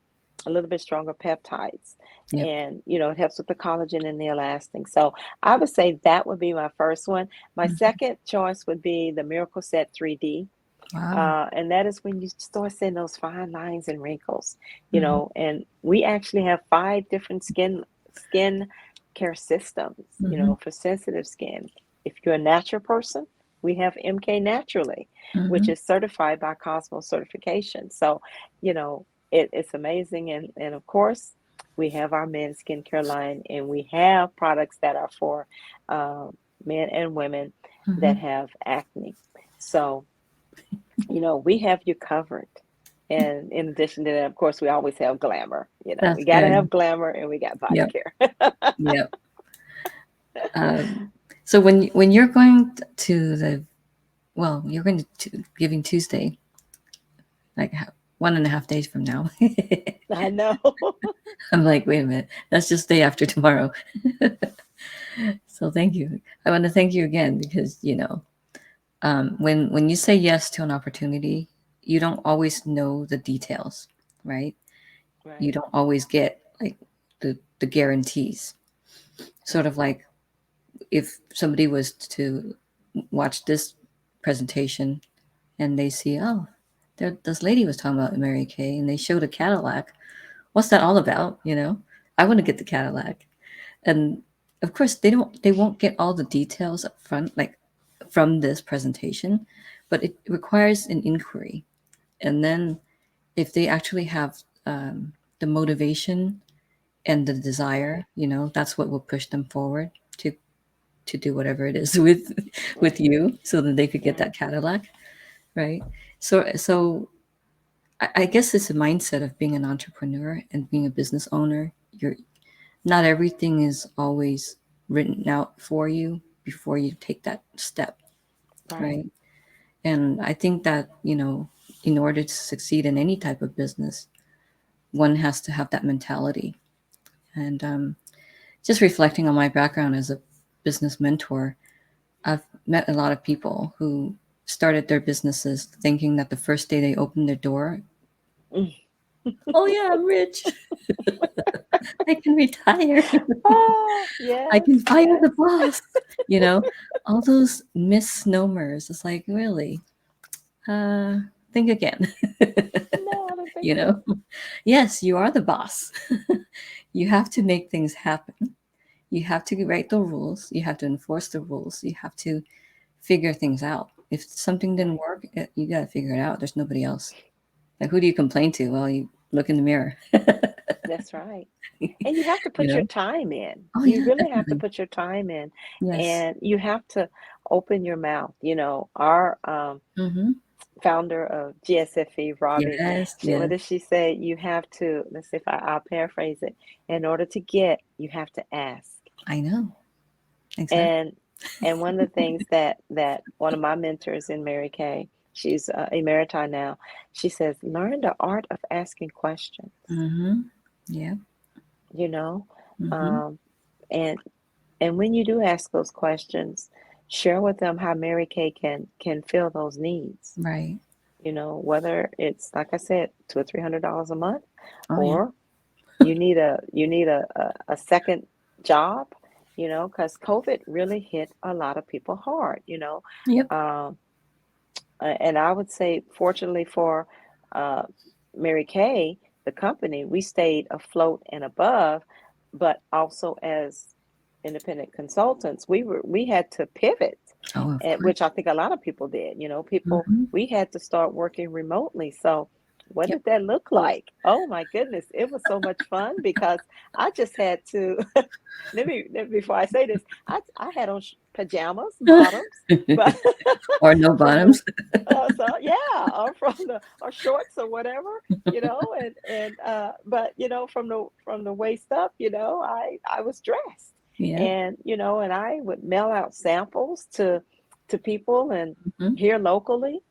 Speaker 2: little bit stronger peptides,
Speaker 1: Yep.
Speaker 2: and it helps with the collagen and the elastin. So I would say that would be my first one. My
Speaker 1: Mhm.
Speaker 2: second choice would be the Miracle Set 3D.
Speaker 1: Wow.
Speaker 2: And that is when you start seeing those fine lines and wrinkles,
Speaker 1: Mhm.
Speaker 2: and we actually have 5 different skin care systems,
Speaker 1: Mhm.
Speaker 2: for sensitive skin. If you're a natural person, we have MK Naturally, which
Speaker 1: Mhm.
Speaker 2: is certified by Cosmos certification. So, it's amazing. And of course, we have our men's skincare line, and we have products that are for uh, men and women that
Speaker 1: Mhm.
Speaker 2: have acne. So, we have you covered. And in addition to that, of course, we always have glamour. We
Speaker 1: That's
Speaker 2: got to
Speaker 1: good.
Speaker 2: have glamour, and we got body
Speaker 1: Yep.
Speaker 2: care.
Speaker 1: Yep. So when you're going to you're going to Giving Tuesday, like 1.5 days from now.
Speaker 2: I know.
Speaker 1: I'm like, wait a minute, that's just day after tomorrow. So thank you. I want to thank you again because when you say yes to an opportunity, you don't always know the details, right? You
Speaker 2: Right,
Speaker 1: don't always get like the guarantees. Sort of like if somebody was to watch this presentation and they see, oh, this lady was talking about Mary Kay, and they showed a Cadillac. What's that all about? I want to get the Cadillac, and of course they won't get all the details up front, like from this presentation, but it requires an inquiry, and then if they actually have the motivation and the desire, that's what will push them forward to do whatever it is with
Speaker 2: Right.
Speaker 1: you, so that they could get
Speaker 2: Right.
Speaker 1: that Cadillac, right? So I guess it's a mindset of being an entrepreneur and being a business owner. You're Not everything is always written out for you before you take that step,
Speaker 2: Right.
Speaker 1: right? And I think that, in order to succeed in any type of business, one has to have that mentality. And just reflecting on my background as a business mentor, I've met a lot of people who started their businesses thinking that the first day they opened their door,
Speaker 2: Mm.
Speaker 1: oh yeah, I'm rich. I can retire.
Speaker 2: Oh,
Speaker 1: I can
Speaker 2: yes,
Speaker 1: fire the
Speaker 2: yes.
Speaker 1: boss. You know, all those misnomers. It's like, really, uh, think again.
Speaker 2: No, I don't think
Speaker 1: you
Speaker 2: so.
Speaker 1: know, yes, you are the boss. You have to make things happen. You have to write the rules. You have to enforce the rules. You have to figure things out. If something didn't
Speaker 2: Right.
Speaker 1: work, you got to figure it out. There's nobody else. Like, who do you complain to? Well, you look in the mirror.
Speaker 2: That's right. And you have to
Speaker 1: you
Speaker 2: put your
Speaker 1: know?
Speaker 2: time in.
Speaker 1: Oh
Speaker 2: You
Speaker 1: yeah,
Speaker 2: really have to
Speaker 1: definitely.
Speaker 2: put your time in,
Speaker 1: Yes.
Speaker 2: and you have to open your mouth. Our
Speaker 1: Mm-hmm.
Speaker 2: founder of GSFE, Robbie,
Speaker 1: Yes.
Speaker 2: what
Speaker 1: Yes.
Speaker 2: does she say? You have to, let's see if I'll paraphrase it. In order to get, you have to ask.
Speaker 1: I know. Exactly.
Speaker 2: And one of the things that one of my mentors in Mary Kay, she's emeriti now, she says, learn the art of asking questions,
Speaker 1: Mm-hmm. Yeah.
Speaker 2: you know?
Speaker 1: Mm-hmm.
Speaker 2: Um, and when you do ask those questions, share with them how Mary Kay can fill those needs.
Speaker 1: Right.
Speaker 2: Whether it's like I said, $200 or $300 a month,
Speaker 1: Oh yeah.
Speaker 2: or you need a second job, because COVID really hit a lot of people hard.
Speaker 1: Yep.
Speaker 2: Um, and I would say, fortunately for uh, Mary Kay, the company, we stayed afloat and above, but also as independent consultants, we had to pivot,
Speaker 1: Oh, of
Speaker 2: which
Speaker 1: course.
Speaker 2: I think a lot of people did.
Speaker 1: Mm-hmm.
Speaker 2: We had to start working remotely. So what
Speaker 1: Yep.
Speaker 2: did that look like? Oh my goodness, it was so much fun because I just had to. Before I say this, I had on pajamas, bottoms, but
Speaker 1: Or no
Speaker 2: from the
Speaker 1: bottoms.
Speaker 2: yeah, or from the or shorts or whatever, but from the waist up, I was dressed,
Speaker 1: Yeah.
Speaker 2: and I would mail out samples to people and
Speaker 1: Mm-hmm.
Speaker 2: here locally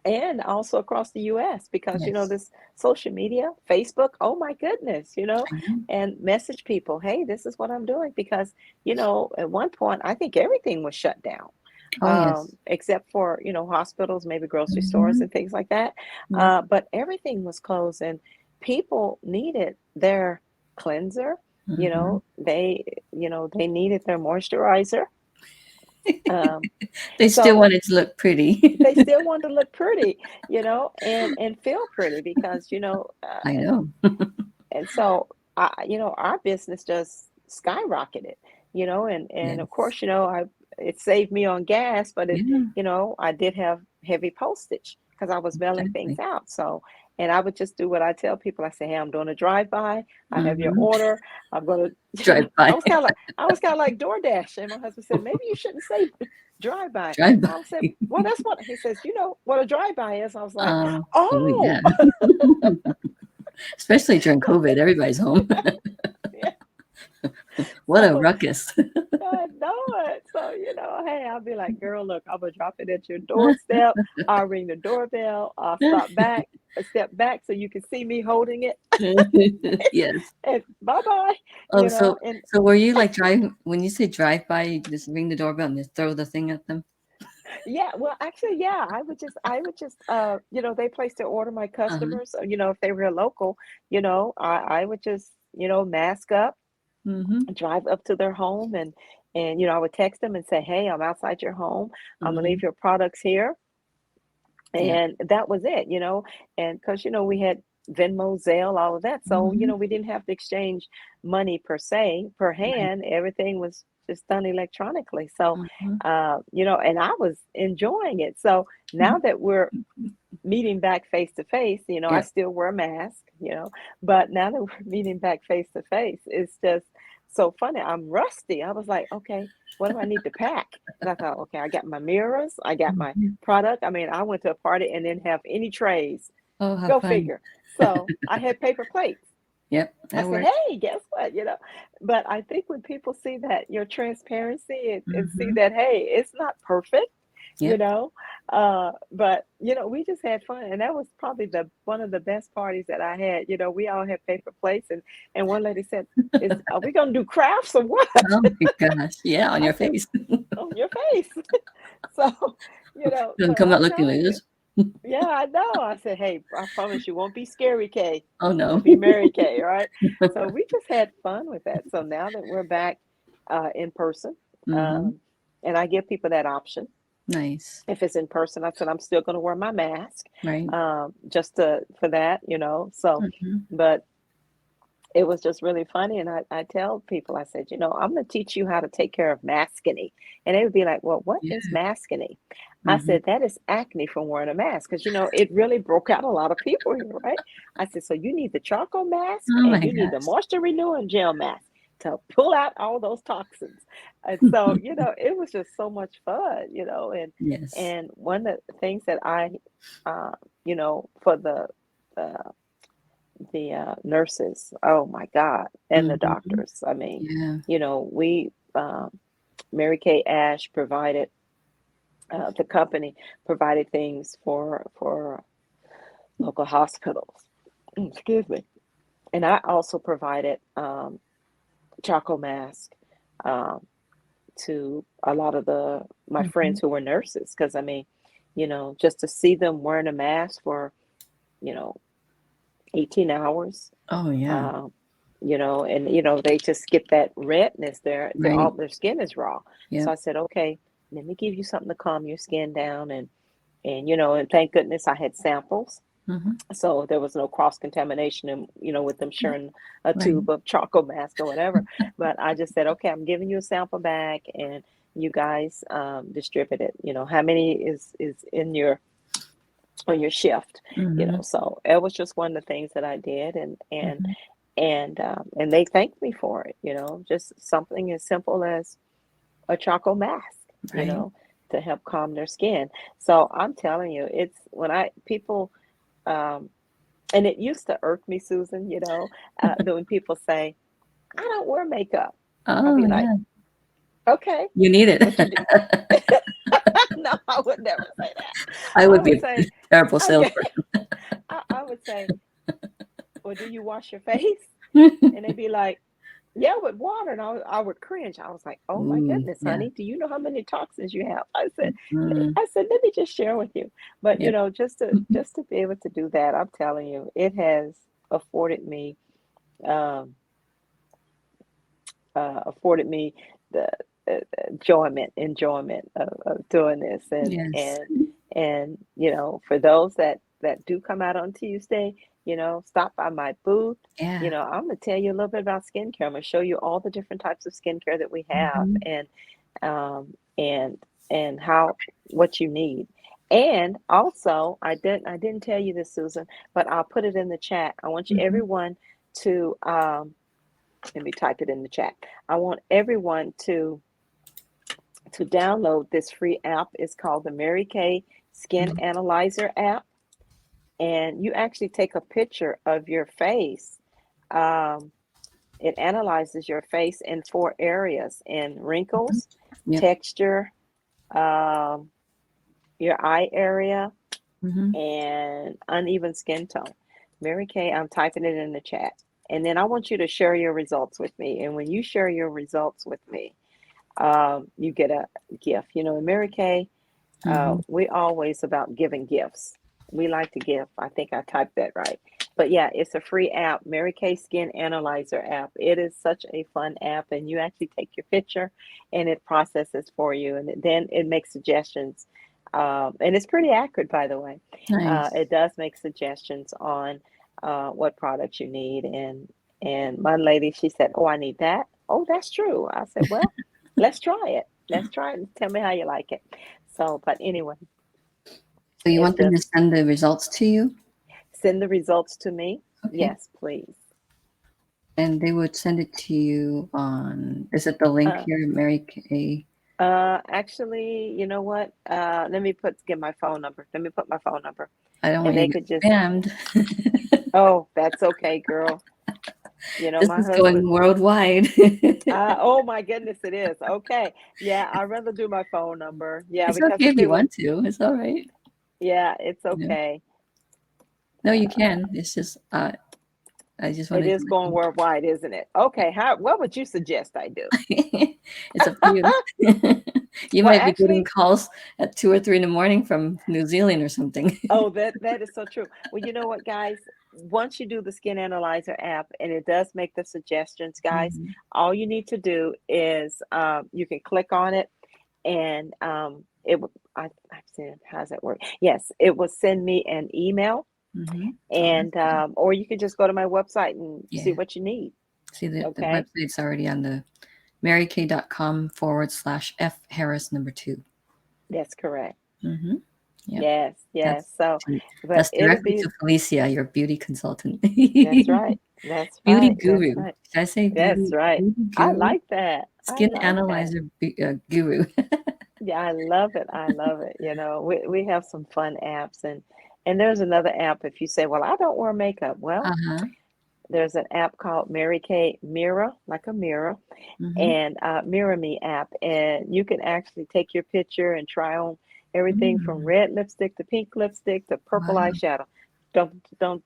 Speaker 2: and also across the US because
Speaker 1: Yes.
Speaker 2: this social media, Facebook, oh my goodness,
Speaker 1: I know.
Speaker 2: and message people, hey, this is what I'm doing because at one point I think everything was shut down,
Speaker 1: Oh yes.
Speaker 2: except for hospitals, maybe grocery stores
Speaker 1: Mm-hmm.
Speaker 2: and things like that.
Speaker 1: Yep.
Speaker 2: But everything was closed, and people needed their cleanser.
Speaker 1: Mm-hmm.
Speaker 2: They needed their moisturizer. Um,
Speaker 1: They still
Speaker 2: so
Speaker 1: wanted to look pretty.
Speaker 2: they still want to look pretty, and feel pretty because
Speaker 1: I know.
Speaker 2: and so our business just skyrocketed, and of
Speaker 1: Yes.
Speaker 2: course, it saved me on gas, but
Speaker 1: Yeah.
Speaker 2: I did have heavy postage because I was mailing things
Speaker 1: Exactly.
Speaker 2: out. So, and I would just do what I tell people. I say, hey, I'm doing a drive by. I have your
Speaker 1: Mm-hmm.
Speaker 2: order. I'm gonna,
Speaker 1: Drive
Speaker 2: I
Speaker 1: by.
Speaker 2: was kind of like DoorDash, and my husband said maybe you shouldn't say drive by.
Speaker 1: Drive by.
Speaker 2: I said, well, that's what he says. You know what a drive by is? I was like,
Speaker 1: Oh
Speaker 2: oh,
Speaker 1: yeah. Especially during COVID, everybody's home.
Speaker 2: yeah.
Speaker 1: What a
Speaker 2: So
Speaker 1: ruckus.
Speaker 2: I know it. So, hey, I'll be like, girl, look, I'm gonna drop it at your doorstep. I'll ring the doorbell. I'll step back so you can see me holding it.
Speaker 1: Yes.
Speaker 2: And bye bye.
Speaker 1: Oh, so
Speaker 2: And
Speaker 1: so were you like driving when you say drive by, you just ring the doorbell and just throw the thing at them?
Speaker 2: yeah, well, actually, yeah, they place their order, my
Speaker 1: Uh-huh.
Speaker 2: customers, if they were local, I would just, mask up,
Speaker 1: Mm-hmm.
Speaker 2: drive up to their home, and I would text them and say, hey, I'm outside your home. I'm gonna
Speaker 1: Mm-hmm.
Speaker 2: leave your products here.
Speaker 1: Yeah.
Speaker 2: And that was it. And because, we had Venmo, Zelle, all of that. So,
Speaker 1: Mm-hmm.
Speaker 2: we didn't have to exchange money per se, per
Speaker 1: Right.
Speaker 2: hand. Everything was just done electronically. So,
Speaker 1: Mm-hmm.
Speaker 2: and I was enjoying it. So now that we're meeting back face to face, I
Speaker 1: Yeah.
Speaker 2: still wear a mask, but now that we're meeting back face to face, it's just so funny. I'm rusty. I was like, okay, what do I need to pack? And I thought, okay, I got my mirrors, I got my
Speaker 1: Mhm.
Speaker 2: product. I mean, I went to a party and didn't have any trays.
Speaker 1: Oh, how
Speaker 2: Go
Speaker 1: fun.
Speaker 2: figure. So I had paper plates.
Speaker 1: Yep,
Speaker 2: I
Speaker 1: that
Speaker 2: said,
Speaker 1: works.
Speaker 2: hey, guess what? But I think when people see that your transparency and see
Speaker 1: Mhm.
Speaker 2: that, hey, it's not perfect, you
Speaker 1: Yep.
Speaker 2: know, but we just had fun, and that was probably the one of the best parties that I had. We all had paper plates, and one lady said, are we gonna do crafts or what?"
Speaker 1: Oh my gosh. Yeah, on
Speaker 2: I
Speaker 1: your
Speaker 2: said,
Speaker 1: face.
Speaker 2: on your face. So,
Speaker 1: Doesn't
Speaker 2: but
Speaker 1: come out
Speaker 2: I'm
Speaker 1: looking
Speaker 2: telling
Speaker 1: like
Speaker 2: you,
Speaker 1: this.
Speaker 2: yeah, I know. I said, hey, I promise you won't be scary Kay.
Speaker 1: Oh,
Speaker 2: You'll
Speaker 1: no.
Speaker 2: be Mary Kay, right? So we just had fun with that. So now that we're back in person,
Speaker 1: Mhm.
Speaker 2: um, and I give people that option.
Speaker 1: Nice.
Speaker 2: If it's in person, I said I'm still going to wear my mask,
Speaker 1: Right.
Speaker 2: just for that. So,
Speaker 1: Mhm.
Speaker 2: but it was just really funny. And I tell people, I said, I'm going to teach you how to take care of maskne. And they would be like, well, what
Speaker 1: Yeah.
Speaker 2: is maskne? I
Speaker 1: Mhm.
Speaker 2: said, that is acne from wearing a mask. Because, it really broke out a lot of people here, right? I said, so you need the charcoal mask
Speaker 1: Oh
Speaker 2: and
Speaker 1: my
Speaker 2: you need the
Speaker 1: gosh.
Speaker 2: moisture renewing gel mask to pull out all those toxins. And so, it was just so much fun.
Speaker 1: Yes.
Speaker 2: And one of the things that for the nurses, oh my God, and the
Speaker 1: Mhm.
Speaker 2: doctors. I mean,
Speaker 1: Yeah.
Speaker 2: we, Mary Kay Ash provided, the company provided things for local hospitals. Excuse me. And I also provided charcoal mask um, to a lot of my friends
Speaker 1: Mhm.
Speaker 2: who were nurses, because I mean, just to see them wearing a mask for you know 18 hours.
Speaker 1: Oh, yeah.
Speaker 2: Um, and they just get that redness there. All
Speaker 1: Right.
Speaker 2: their skin is raw. So
Speaker 1: Yep.
Speaker 2: I said, okay, let me give you something to calm your skin down, and thank goodness I had samples,
Speaker 1: Mhm.
Speaker 2: so there was no cross contamination, and with them
Speaker 1: Yep.
Speaker 2: sharing a
Speaker 1: Right.
Speaker 2: tube of charcoal mask or whatever. But I just said, okay, I'm giving you a sample bag, and you guys distribute it. How many is in your on your shift?
Speaker 1: Mhm.
Speaker 2: So it was just one of the things that I did,
Speaker 1: Mhm.
Speaker 2: and they thanked me for it. Just something as simple as a charcoal mask. You
Speaker 1: Right.
Speaker 2: know, to help calm their skin. So I'm telling you, it's when I people. Um, and it used to irk me, Susan, that when people say, I don't wear makeup. I'd
Speaker 1: Oh,
Speaker 2: be like,
Speaker 1: yeah.
Speaker 2: okay,
Speaker 1: You need
Speaker 2: what you
Speaker 1: it.
Speaker 2: do? No, I would never say that.
Speaker 1: I
Speaker 2: I
Speaker 1: would
Speaker 2: would
Speaker 1: be a
Speaker 2: say,
Speaker 1: terrible
Speaker 2: okay,
Speaker 1: salesperson.
Speaker 2: I would say, well, do you wash your face? And they'd be like, yeah, with water. And I would cringe. I was like, oh my
Speaker 1: Ooh,
Speaker 2: goodness,
Speaker 1: yeah.
Speaker 2: honey, do you know how many toxins you have? I said,
Speaker 1: Mm.
Speaker 2: let me just share with you. But
Speaker 1: Yep. Mhm.
Speaker 2: just to be able to do that, I'm telling you, it has afforded me um, afforded me the enjoyment of doing this,
Speaker 1: Yes.
Speaker 2: and for those that do come out on Tuesday, stop by my booth.
Speaker 1: Yeah.
Speaker 2: I'm gonna tell you a little bit about skincare. I'm gonna show you all the different types of skincare that we have,
Speaker 1: Mhm.
Speaker 2: um, and and how what you need. And also, I didn't tell you this, Susan, but I'll put it in the chat. I want you
Speaker 1: Mhm.
Speaker 2: everyone to let me type it in the chat. I want everyone to download this free app. It's called the Mary Kay Skin
Speaker 1: Mhm.
Speaker 2: Analyzer app, and you actually take a picture of your face. Um, it analyzes your face in 4 areas: in
Speaker 1: Mhm.
Speaker 2: wrinkles,
Speaker 1: Yep.
Speaker 2: texture, um, your eye area,
Speaker 1: Mhm.
Speaker 2: and uneven skin tone. Mary Kay, I'm typing it in the chat. And then I want you to share your results with me. And when you share your results with me, you get a gift. In Mary Kay,
Speaker 1: Mhm.
Speaker 2: we always about giving gifts. We like to give. I think I typed that right. But yeah, it's a free app, Mary Kay Skin Analyzer app. It is such a fun app, and you actually take your picture, and it processes for you, and then it makes suggestions. And it's pretty accurate, by the way.
Speaker 1: Nice.
Speaker 2: It does make suggestions on what products you need, and my lady, she said, "Oh, I need that." Oh, that's true. I said, "Well, let's try it. Let's try it and tell me how you like it." So, but anyway,
Speaker 1: So you
Speaker 2: It's
Speaker 1: want them to
Speaker 2: just
Speaker 1: send the results to you?
Speaker 2: send the results to me.
Speaker 1: Okay.
Speaker 2: Yes, please.
Speaker 1: And they would send it to you on, is it the link
Speaker 2: Uh,
Speaker 1: here, Mary Kay?
Speaker 2: Actually, you know what? Let me get my phone number. Let me put my phone number,
Speaker 1: I don't
Speaker 2: and
Speaker 1: want you
Speaker 2: they
Speaker 1: to
Speaker 2: could
Speaker 1: get
Speaker 2: just.
Speaker 1: spammed.
Speaker 2: Oh, that's okay, girl. You know,
Speaker 1: This
Speaker 2: my
Speaker 1: is going
Speaker 2: husband.
Speaker 1: worldwide.
Speaker 2: Oh my goodness, it is. Okay. Yeah, I'd rather do my phone number. Yeah,
Speaker 1: It's
Speaker 2: because
Speaker 1: okay
Speaker 2: the
Speaker 1: if you
Speaker 2: thing with,
Speaker 1: want to. It's all right.
Speaker 2: yeah, it's
Speaker 1: You know?
Speaker 2: okay.
Speaker 1: No, you
Speaker 2: Uh,
Speaker 1: can. It's just I just
Speaker 2: it
Speaker 1: wanted
Speaker 2: is
Speaker 1: to let
Speaker 2: going
Speaker 1: you
Speaker 2: worldwide, isn't it? Okay. What would you suggest I do?
Speaker 1: know. It's up to you. You
Speaker 2: Well,
Speaker 1: might be getting
Speaker 2: actually,
Speaker 1: calls at 2 or 3 in the morning from New Zealand or something.
Speaker 2: oh, that is so true. Well, you know what, guys? Once you do the Skin Analyzer app and it does make the suggestions, guys,
Speaker 1: Mhm.
Speaker 2: all you need to do is you can click on it and it will. I said, how does that work? Yes, it will send me an email,
Speaker 1: Mhm. Oh, that's
Speaker 2: and
Speaker 1: good.
Speaker 2: or you can just go to my website and see
Speaker 1: Yeah.
Speaker 2: what you need.
Speaker 1: See, the
Speaker 2: Okay,
Speaker 1: website's already on the marykay.com/F Harris number 2.
Speaker 2: that's correct.
Speaker 1: Mhm. Yep.
Speaker 2: Yes, yes.
Speaker 1: That's
Speaker 2: So, but
Speaker 1: that's
Speaker 2: it'll
Speaker 1: directly
Speaker 2: be.
Speaker 1: to Felicia, your beauty consultant.
Speaker 2: That's right. That's
Speaker 1: Beauty
Speaker 2: right. That's
Speaker 1: guru.
Speaker 2: right.
Speaker 1: Should I say
Speaker 2: That's right.
Speaker 1: beauty
Speaker 2: I
Speaker 1: guru?
Speaker 2: like that. I
Speaker 1: Skin
Speaker 2: like that.
Speaker 1: analyzer guru.
Speaker 2: Yeah, I love it. I love it. You know, we have some fun apps, and there's another app. If you say, "Well, I don't wear makeup," well,
Speaker 1: Uh-huh.
Speaker 2: there's an app called Mary Kay Mirror, like a mirror,
Speaker 1: Mhm.
Speaker 2: and Mirror Me app, and you can actually take your picture and try on everything from
Speaker 1: Mm.
Speaker 2: red lipstick to pink lipstick to purple
Speaker 1: Wow.
Speaker 2: eyeshadow. Don't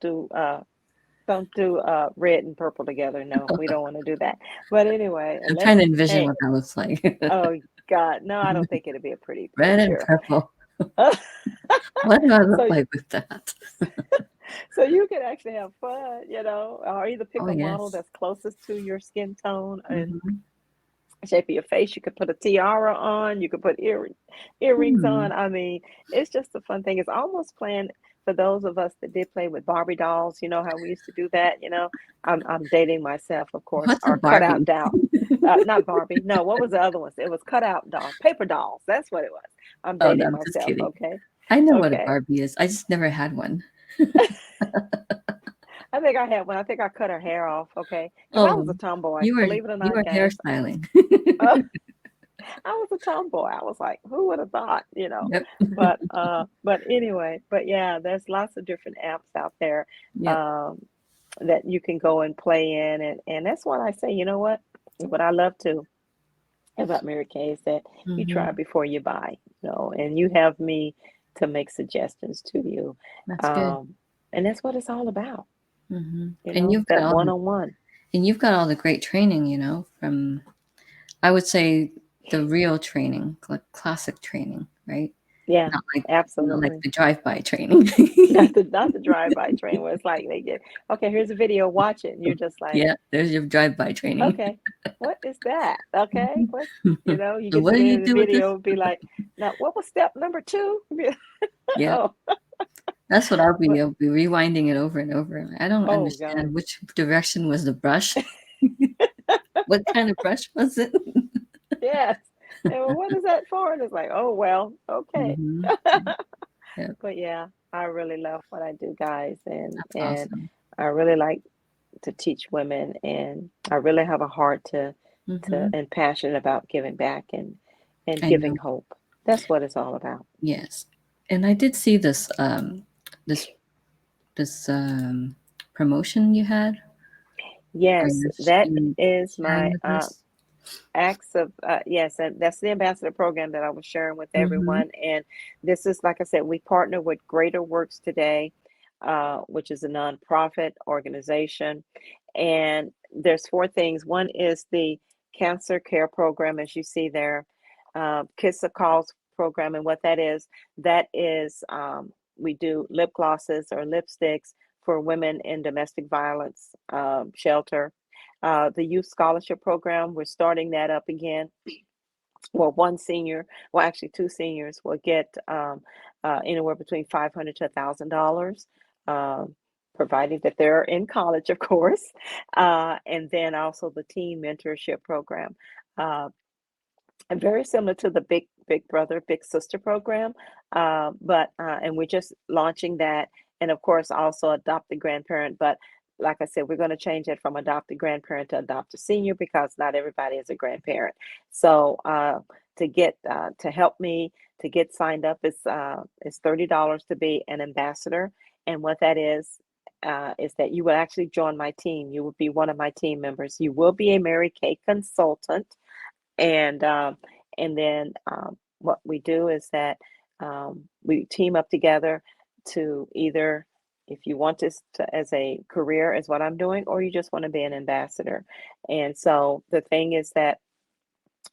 Speaker 2: do red and purple together. No, we don't want to do that. But anyway,
Speaker 1: I'm trying to envision
Speaker 2: hey,
Speaker 1: what that looks like.
Speaker 2: oh God, no, I don't think it'll be a pretty
Speaker 1: Red and
Speaker 2: picture.
Speaker 1: purple. What do I look
Speaker 2: So
Speaker 1: like with that?
Speaker 2: so you can actually have fun, or either pick
Speaker 1: Oh,
Speaker 2: a model
Speaker 1: yes.
Speaker 2: that's closest to your skin tone and
Speaker 1: Mhm.
Speaker 2: shape of your face. You could put a tiara on, you could put earrings
Speaker 1: Hmm.
Speaker 2: on. I mean, it's just a fun thing. It's almost playing for those of us that did play with Barbie dolls. You know how we used to do that, I'm dating myself, of course,
Speaker 1: What's a
Speaker 2: or cut out
Speaker 1: Barbie?
Speaker 2: doll. Not Barbie. No, what was the other ones? It was cut out dolls, paper dolls. That's what it was. I'm
Speaker 1: Oh, no,
Speaker 2: dating
Speaker 1: I'm just
Speaker 2: myself,
Speaker 1: kidding.
Speaker 2: okay?
Speaker 1: I know what a
Speaker 2: Okay.
Speaker 1: Barbie is. I just never had one.
Speaker 2: I think I had one. I think I cut her hair off, okay? Because I was
Speaker 1: Oh,
Speaker 2: a tomboy.
Speaker 1: you were
Speaker 2: Believe it or
Speaker 1: you
Speaker 2: not,
Speaker 1: were
Speaker 2: guys.
Speaker 1: hairstyling.
Speaker 2: I was a tomboy. I was like, who would have thought?
Speaker 1: Yep.
Speaker 2: But anyway, but yeah, there's lots of different apps out there
Speaker 1: Yep.
Speaker 2: um that you can go and play in, and that's what I say, you know what I love to about Mary Kay is that you try
Speaker 1: Mhm.
Speaker 2: before you buy, and you have me to make suggestions to you.
Speaker 1: That's good.
Speaker 2: Um and that's what it's all about,
Speaker 1: Mhm. And
Speaker 2: that one-on-one.
Speaker 1: you've got all the great training, from I would say the real training, like classic training, right?
Speaker 2: Yeah,
Speaker 1: Not like
Speaker 2: absolutely.
Speaker 1: the drive-by training.
Speaker 2: Not the drive-by train where it's like they get, okay, here's a video, watch it, and you're just like,
Speaker 1: Yeah, there's your drive-by training.
Speaker 2: okay, what is that? Okay, what, you
Speaker 1: So
Speaker 2: get
Speaker 1: what
Speaker 2: to
Speaker 1: do
Speaker 2: the
Speaker 1: you
Speaker 2: end of the
Speaker 1: do with this?
Speaker 2: video, be like, now what was step number two?
Speaker 1: Yeah,
Speaker 2: Oh,
Speaker 1: that's what
Speaker 2: but
Speaker 1: I'll be rewinding it over and over. I don't
Speaker 2: oh God,
Speaker 1: understand which direction was the brush. What kind of brush was it?
Speaker 2: yes. And well, what is that for? And it's like, oh well, okay.
Speaker 1: Mhm. Yeah,
Speaker 2: But yeah, I really love what I do, guys, and
Speaker 1: that's
Speaker 2: and
Speaker 1: awesome.
Speaker 2: I really like to teach women, and I really have a heart to
Speaker 1: Mhm.
Speaker 2: and passionate about giving back and
Speaker 1: I
Speaker 2: giving
Speaker 1: know.
Speaker 2: hope. That's what it's all about.
Speaker 1: Yes. And I did see this this promotion you had. Are
Speaker 2: Yes,
Speaker 1: you
Speaker 2: that
Speaker 1: you
Speaker 2: is
Speaker 1: sharing
Speaker 2: my
Speaker 1: with us?
Speaker 2: acts of yes, and that's the ambassador program that I was sharing with
Speaker 1: Mhm.
Speaker 2: everyone. And this is, like I said, we partner with Greater Works Today, which is a nonprofit organization. And there's four things. One is the cancer care program, as you see there, Kiss a Cause program, and what that is we do lip glosses or lipsticks for women in domestic violence shelter. The youth scholarship program, we're starting that up again. Well, one senior, well, actually, two seniors will get anywhere between $500 to $1,000, um, provided that they're in college, of course. And then also the teen mentorship program. Uh, and very similar to the big big brother, big sister program. But and we're just launching that, and of course also adopt a grandparent. But like I said, we're going to change it from adopt a grandparent to adopt a senior because not everybody is a grandparent. So to help me to get signed up is $30 to be an ambassador, and what that is that you will actually join my team. You will be one of my team members. You will be a Mary Kay consultant, and then what we do is that we team up together to either, if you want this as a career, is what I'm doing, or you just want to be an ambassador. And so the thing is that,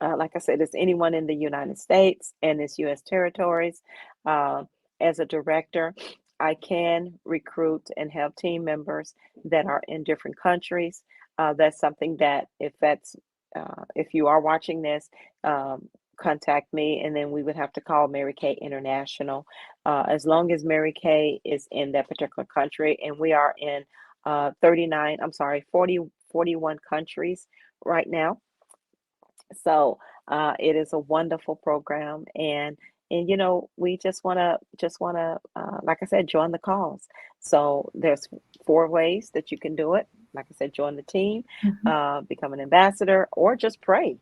Speaker 2: like I said, it's anyone in the United States and its U.S. territories. Uh, as a director, I can recruit and have team members that are in different countries. That's something that, if you are watching this, contact me, and then we would have to call Mary Kay International. As long as Mary Kay is in that particular country, and we are in 41 countries right now. So it is a wonderful program, and we just want to like I said, join the cause. So there's 4 ways that you can do it. Like I said, join the team,
Speaker 1: Mhm.
Speaker 2: become an ambassador, or just pray.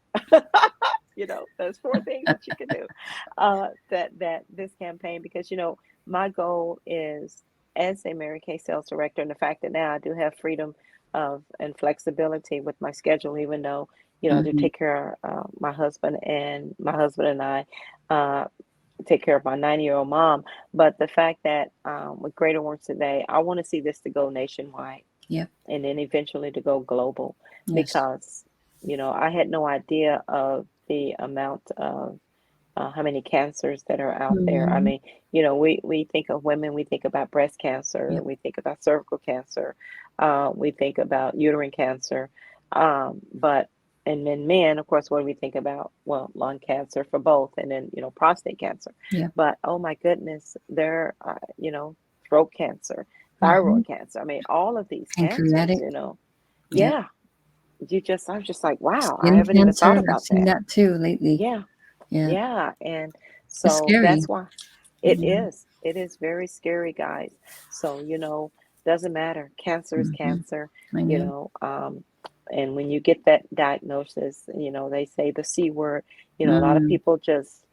Speaker 2: There's 4 things that you can do, that this campaign, because my goal is, as a Mary Kay sales director, and the fact that now I do have freedom of and flexibility with my schedule, even though I do
Speaker 1: Mhm.
Speaker 2: take care of my husband and I uh, take care of my 90-year-old mom. But the fact that, with Greater Works Today, I want to see this to go nationwide,
Speaker 1: Yep.
Speaker 2: and then eventually to go global,
Speaker 1: Yes.
Speaker 2: because I had no idea of the amount of how many cancers that are out there. I
Speaker 1: Mhm.
Speaker 2: mean, we think of women, we think about breast cancer,
Speaker 1: Yep.
Speaker 2: we think about cervical cancer, we think about uterine cancer, but and then men, of course, what do we think about? Well, lung cancer for both, and then prostate cancer.
Speaker 1: Yep.
Speaker 2: But oh my goodness, there, throat cancer,
Speaker 1: Mhm.
Speaker 2: thyroid cancer. I mean, all of these cancers.
Speaker 1: Pancreatic. Yep.
Speaker 2: Yeah, I was just like, wow, I
Speaker 1: Skin
Speaker 2: haven't even thought
Speaker 1: cancer. I've
Speaker 2: about
Speaker 1: seen
Speaker 2: that.
Speaker 1: that too lately.
Speaker 2: Yeah,
Speaker 1: Yeah.
Speaker 2: yeah, and
Speaker 1: It's
Speaker 2: so
Speaker 1: scary.
Speaker 2: that's why it
Speaker 1: Yeah.
Speaker 2: is. It is very scary, guys. So, doesn't matter. Cancer is
Speaker 1: Mhm.
Speaker 2: cancer,
Speaker 1: I
Speaker 2: you
Speaker 1: know.
Speaker 2: know. And when you get that diagnosis, they say the C word, a lot of
Speaker 1: Mm.
Speaker 2: people just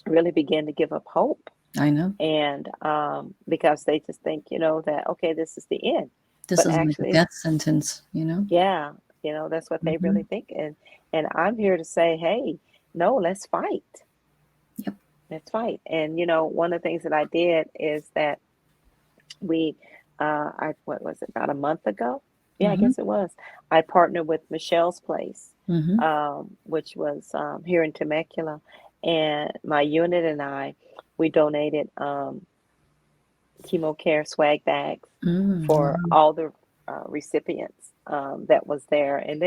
Speaker 2: really begin to give up hope.
Speaker 1: I know.
Speaker 2: And because they just think, that, okay, this is the end.
Speaker 1: This
Speaker 2: But
Speaker 1: is like a
Speaker 2: actually,
Speaker 1: death sentence.
Speaker 2: yeah, that's what they really
Speaker 1: Mhm.
Speaker 2: think. And I'm here to say, hey, no, let's fight.
Speaker 1: Yep.
Speaker 2: Let's fight. And one of the things that I did is that we, what was it, about a month ago? Yeah, I
Speaker 1: Mhm.
Speaker 2: guess it was. I partnered with Michelle's Place,
Speaker 1: Mhm.
Speaker 2: which was here in Temecula, and my unit and we donated chemo care swag bags
Speaker 1: Mm.
Speaker 2: for
Speaker 1: Wow.
Speaker 2: all the recipients that was there, and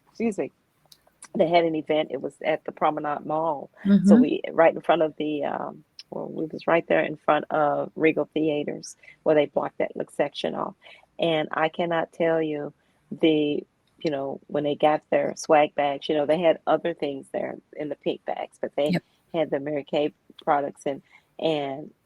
Speaker 2: excuse me, they had an event. It was at the Promenade Mall. So
Speaker 1: Mhm.
Speaker 2: we right in front of we was right there in front of Regal Theaters, where they blocked that little section off. And I cannot tell you the, when they got their swag bags, they had other things there in the pink bags, but they
Speaker 1: Yep.
Speaker 2: had the Mary Kay products, and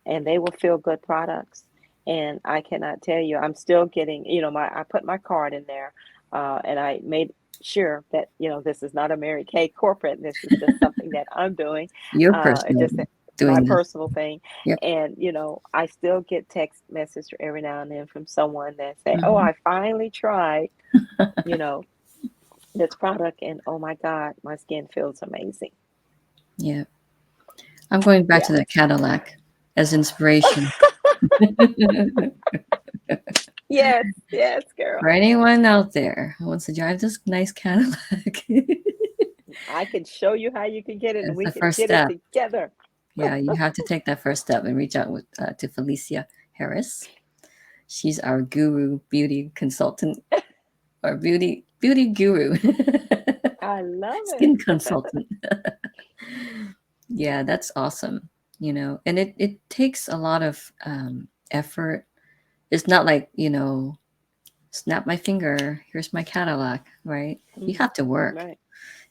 Speaker 2: they were feel good products. And I cannot tell you, I'm still getting, I put my card in there, and I made sure that this is not a Mary Kay corporate. This is just something that I'm doing,
Speaker 1: You're
Speaker 2: just
Speaker 1: personally
Speaker 2: my
Speaker 1: doing this.
Speaker 2: personal thing.
Speaker 1: Yep.
Speaker 2: And I still get text message every now and then from someone that say, "Oh,
Speaker 1: Mhm.
Speaker 2: I finally tried, you know, this product, and oh my God, my skin feels amazing."
Speaker 1: Yeah. I'm going back to
Speaker 2: Yeah.
Speaker 1: that Cadillac as inspiration.
Speaker 2: Yes, yes,
Speaker 1: For
Speaker 2: girl.
Speaker 1: anyone out there who wants to drive this nice Cadillac,
Speaker 2: I can show you how you can get it, and
Speaker 1: it's
Speaker 2: we
Speaker 1: the
Speaker 2: can
Speaker 1: first
Speaker 2: get it
Speaker 1: step.
Speaker 2: together.
Speaker 1: Yeah, you have to take that first step and reach out to Felicia Harris. She's our guru beauty consultant or beauty guru,
Speaker 2: I love
Speaker 1: skin
Speaker 2: it.
Speaker 1: consultant. Yeah, that's awesome. And it takes a lot of effort. It's not like, snap my finger, here's my Cadillac, right? You
Speaker 2: Mhm.
Speaker 1: have to work.
Speaker 2: Right.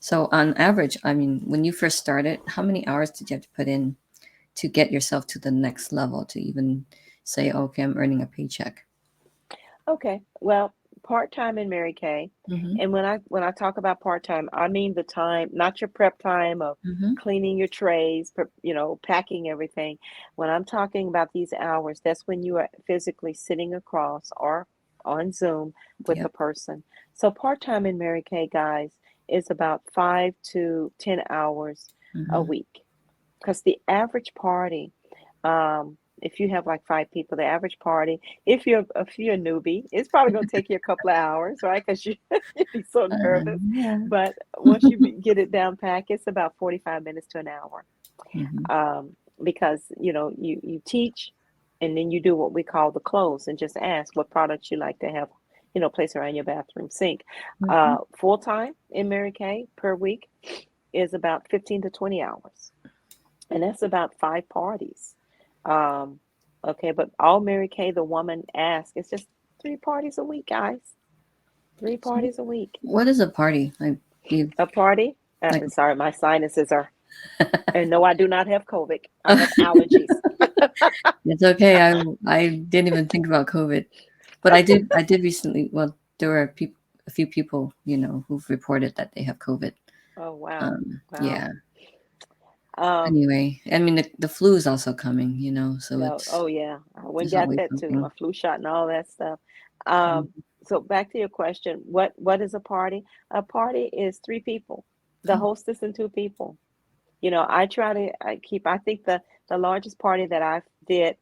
Speaker 1: So on average, I mean, when you first started, how many hours did you have to put in to get yourself to the next level to even say, okay, I'm earning a paycheck?
Speaker 2: Okay. Well, part-time in Mary Kay.
Speaker 1: Mm-hmm.
Speaker 2: And when I talk about part-time, I mean the time, not your prep time of
Speaker 1: Mm-hmm.
Speaker 2: cleaning your trays, packing everything. When I'm talking about these hours, that's when you are physically sitting across or on Zoom with a
Speaker 1: Yep.
Speaker 2: person. So part-time in Mary Kay, guys, is about 5 to 10 hours a
Speaker 1: Mm-hmm.
Speaker 2: week. Because the average party, if you have like 5 people, the average party, if you're a newbie, it's probably gonna take you a couple of hours, right? Because you'd be so nervous.
Speaker 1: Yeah.
Speaker 2: But once you get it down pack, it's about 45 minutes to an hour.
Speaker 1: Mm-hmm.
Speaker 2: Because you teach, and then you do what we call the close, and just ask what products you like to have, place around your bathroom sink.
Speaker 1: Mm-hmm.
Speaker 2: Full time in Mary Kay per week is about 15 to 20 hours, and that's about 5 parties. Um, okay, but all Mary Kay, the woman asks, it's just 3 parties a week, guys. Three
Speaker 1: So
Speaker 2: parties a week.
Speaker 1: what is a party? Like you
Speaker 2: A party.
Speaker 1: like
Speaker 2: Sorry, my sinuses are. And no, I do not have COVID. I have allergies.
Speaker 1: it's okay. I didn't even think about COVID. But I did recently, well, there were a few people, who've reported that they have COVID.
Speaker 2: Oh wow, wow.
Speaker 1: Yeah.
Speaker 2: Um,
Speaker 1: Anyway, I mean the flu is also coming, so
Speaker 2: no,
Speaker 1: it's
Speaker 2: oh yeah, I went
Speaker 1: there's
Speaker 2: got
Speaker 1: always
Speaker 2: that too. My
Speaker 1: something.
Speaker 2: flu shot and all that stuff. Um,
Speaker 1: Mhm.
Speaker 2: so back to your question, what is a party? A party is 3 people, the
Speaker 1: Oh.
Speaker 2: hostess and 2 people. I try to I think the largest party that I did,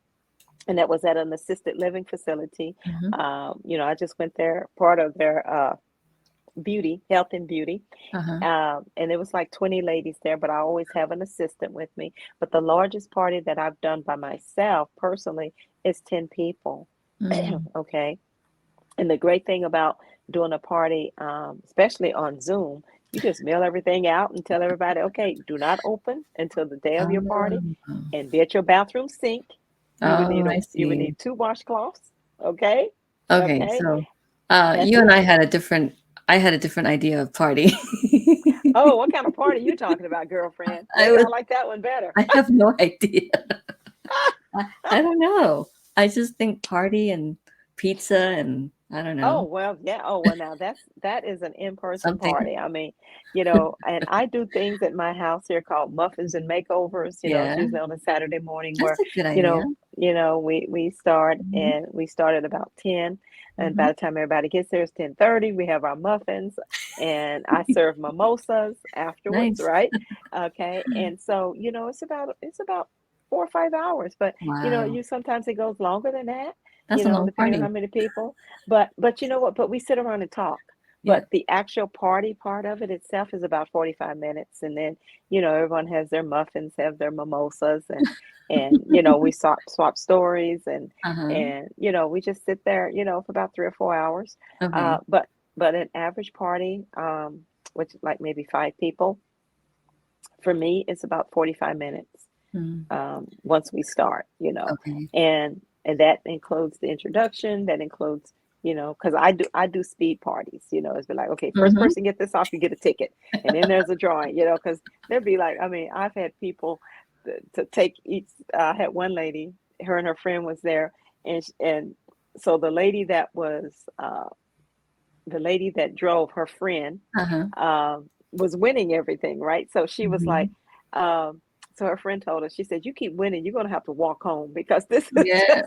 Speaker 2: and that was at an assisted living facility.
Speaker 1: Mhm.
Speaker 2: I just went there, part of their beauty, health and beauty.
Speaker 1: Uh-huh.
Speaker 2: And it was like 20 ladies there, but I always have an assistant with me. But the largest party that I've done by myself personally is 10 people.
Speaker 1: Mm.
Speaker 2: Okay. And the great thing about doing a party, especially on Zoom, you just mail everything out and tell everybody, okay, do not open until the day of your party,
Speaker 1: Oh.
Speaker 2: and be at your bathroom sink.
Speaker 1: Oh, I
Speaker 2: You would
Speaker 1: see.
Speaker 2: need 2 washcloths. Okay.
Speaker 1: Okay,
Speaker 2: Okay.
Speaker 1: so
Speaker 2: That's
Speaker 1: you and
Speaker 2: it.
Speaker 1: I had a different idea of party.
Speaker 2: Oh, what kind of party you talking about, girlfriend?
Speaker 1: I
Speaker 2: Maybe I
Speaker 1: was
Speaker 2: like that one better.
Speaker 1: I have no idea. I don't know. I just think party and pizza and I don't
Speaker 2: Oh,
Speaker 1: know,
Speaker 2: well, yeah. Oh, well, now that is an in-person
Speaker 1: something.
Speaker 2: party. I mean, and I do things at my house here called muffins and makeovers. It's
Speaker 1: Yeah,
Speaker 2: usually on a Saturday morning
Speaker 1: that's
Speaker 2: where,
Speaker 1: a good
Speaker 2: you
Speaker 1: idea.
Speaker 2: know, we start,
Speaker 1: Mhm.
Speaker 2: and we start at about 10, and by
Speaker 1: Mhm.
Speaker 2: the time everybody gets there, it's 10:30. We have our muffins, and I serve mimosas afterwards,
Speaker 1: Nice.
Speaker 2: right? Okay. And so, it's about 4 or 5 hours, but
Speaker 1: Wow.
Speaker 2: you sometimes it goes longer than that,
Speaker 1: That's a long
Speaker 2: depending on how
Speaker 1: party.
Speaker 2: many people. But you know what? But we sit around and talk.
Speaker 1: Yeah.
Speaker 2: But the actual party part of it itself is about 45 minutes. And then, everyone has their muffins, have their mimosas, and we swap stories, and
Speaker 1: Uh-huh.
Speaker 2: and we just sit there, for about 3 or 4 hours.
Speaker 1: Okay.
Speaker 2: But an average party, which is like maybe 5 people, for me, it's about 45 minutes,
Speaker 1: Mm.
Speaker 2: once we start,
Speaker 1: Okay.
Speaker 2: and that includes the introduction. That includes, because I do speed parties. It's be like, okay, first
Speaker 1: Mhm.
Speaker 2: person get this off, you get a ticket, and then there's a drawing. Because there'd be like, I mean, I've had people to take each. I had one lady, her and her friend was there, and so the lady that drove her friend,
Speaker 1: Uh-huh.
Speaker 2: was winning everything, right? So she was like,
Speaker 1: Mhm.
Speaker 2: um, so her friend told her, she said, "You keep winning, you're gonna have to walk home because this is
Speaker 1: Yeah.